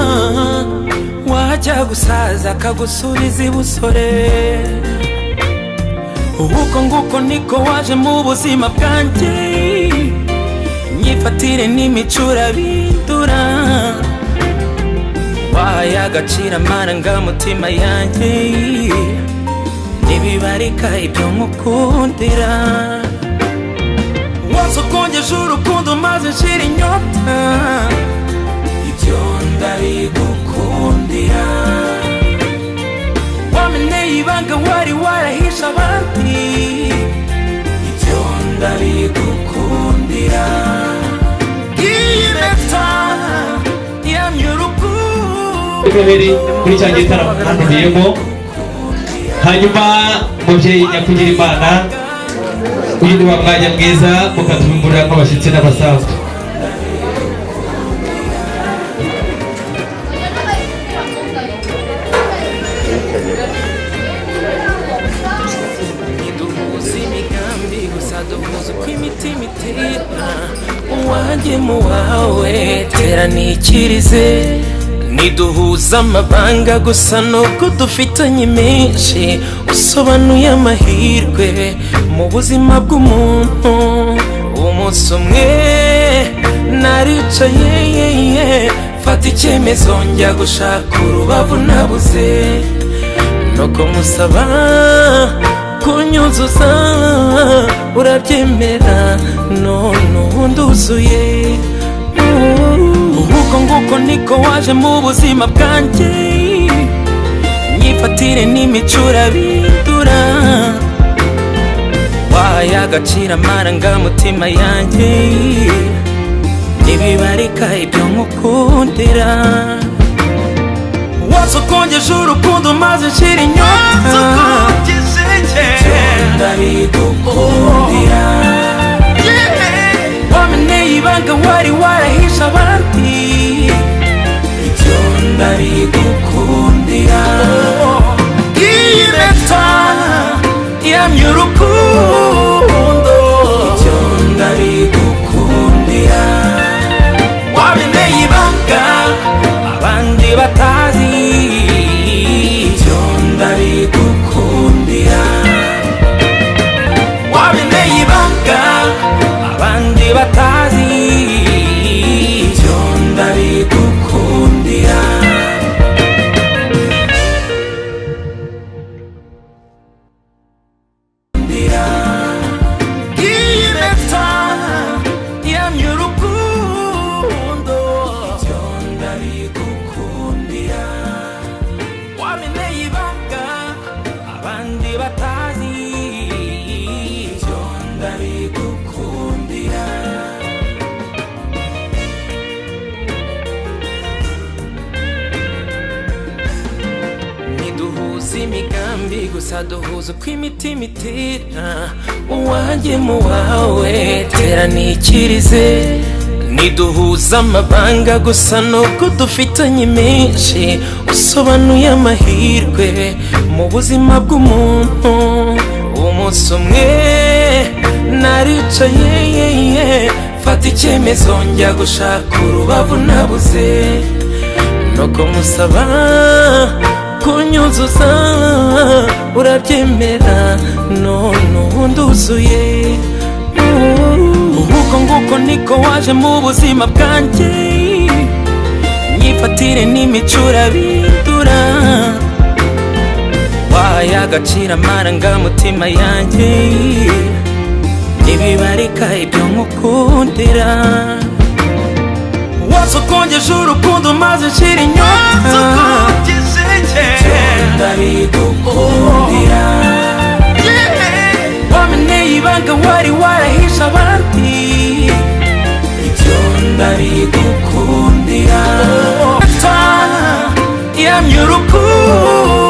wajya gusaza akagusubiza ibusore. Uko nguko niko waje mu buzima bwanjye, nyifatire n'imicura bindura, wahaye agaciro amarangamutima yanjye, ntibibarika ibyo nkukundira. Wasokongeje urukundo maze nshira inyota, ibyo ndabigukundira. Wameneye ibanga wari warahisha abandi, ibyo ndabigukundira. Impeta yamye urukundo kuri cya gitaramo ntanuriyemo. Hanyuma mubyeyi nyakugira Imana, uyu ni wa mwanya mwiza mukatubimburira nk'abashyitsi n'abasanzwe. Niduhuza imigambi gusa duhuza uko imitima itera, uwanjye mu wawe tera nikirize. Niduhuza amabanga gusa nubwo dufitanye menshi, usobanuye amahirwe mu buzima bw'umuntu. Umunsi umwe naricaye fata icyemezo njya gushaka urubavu nabuze, nuko musaba kunyuzuza urabyemera, none ubu nduzuye. Uko nguko niko waje mu buzima bwanjye, nyifatire n'imicura bindura, wahaye agaciro amarangamutima yanjye, ntibibarika ibyo nkukundira. Wasokongeje urukundo maze nshira inyota, ndabigukundira. Wameneye ibanga wari warahisha abandi, ibyo ndabigukundira. Impeta yamye urukundo, ibyo ndabigukundira. Wameneye ibanga abandi batazi, ibyo ndabigukundira. Wameneye ibanga abandi batazi, ibyo ndabigukundira. Impeta yamye urukundo, ibyo ndabigukundira. Wameneye ibanga abandi batazi, ibyo ndabigukundira. Niduhuza imigambi gusa duhuza uko imitima itera, uwanjye mu wawe tera nikirize. Niduhuza amabanga gusa nubwo dufitanye menshi, usobanuye amahirwe mu buzima bw'umuntu. Umunsi umwe naricaye fata icyemezo njya gushaka urubavu nabuze, nuko musaba kunyuzuza urabyemera, none ubu nduzuye. Uko nguko niko waje mu buzima bwanjye, nyifatire n'imicura bindura, wahaye agaciro amarangamutima yanjye, ntibibarika ibyo nkukundira. Wasokongeje urukundo maze nshira inyota, ndabigukundira. Wameneye ibanga wari warahisha abandi, ibyo ndabigukundira. Impeta yamye urukundo,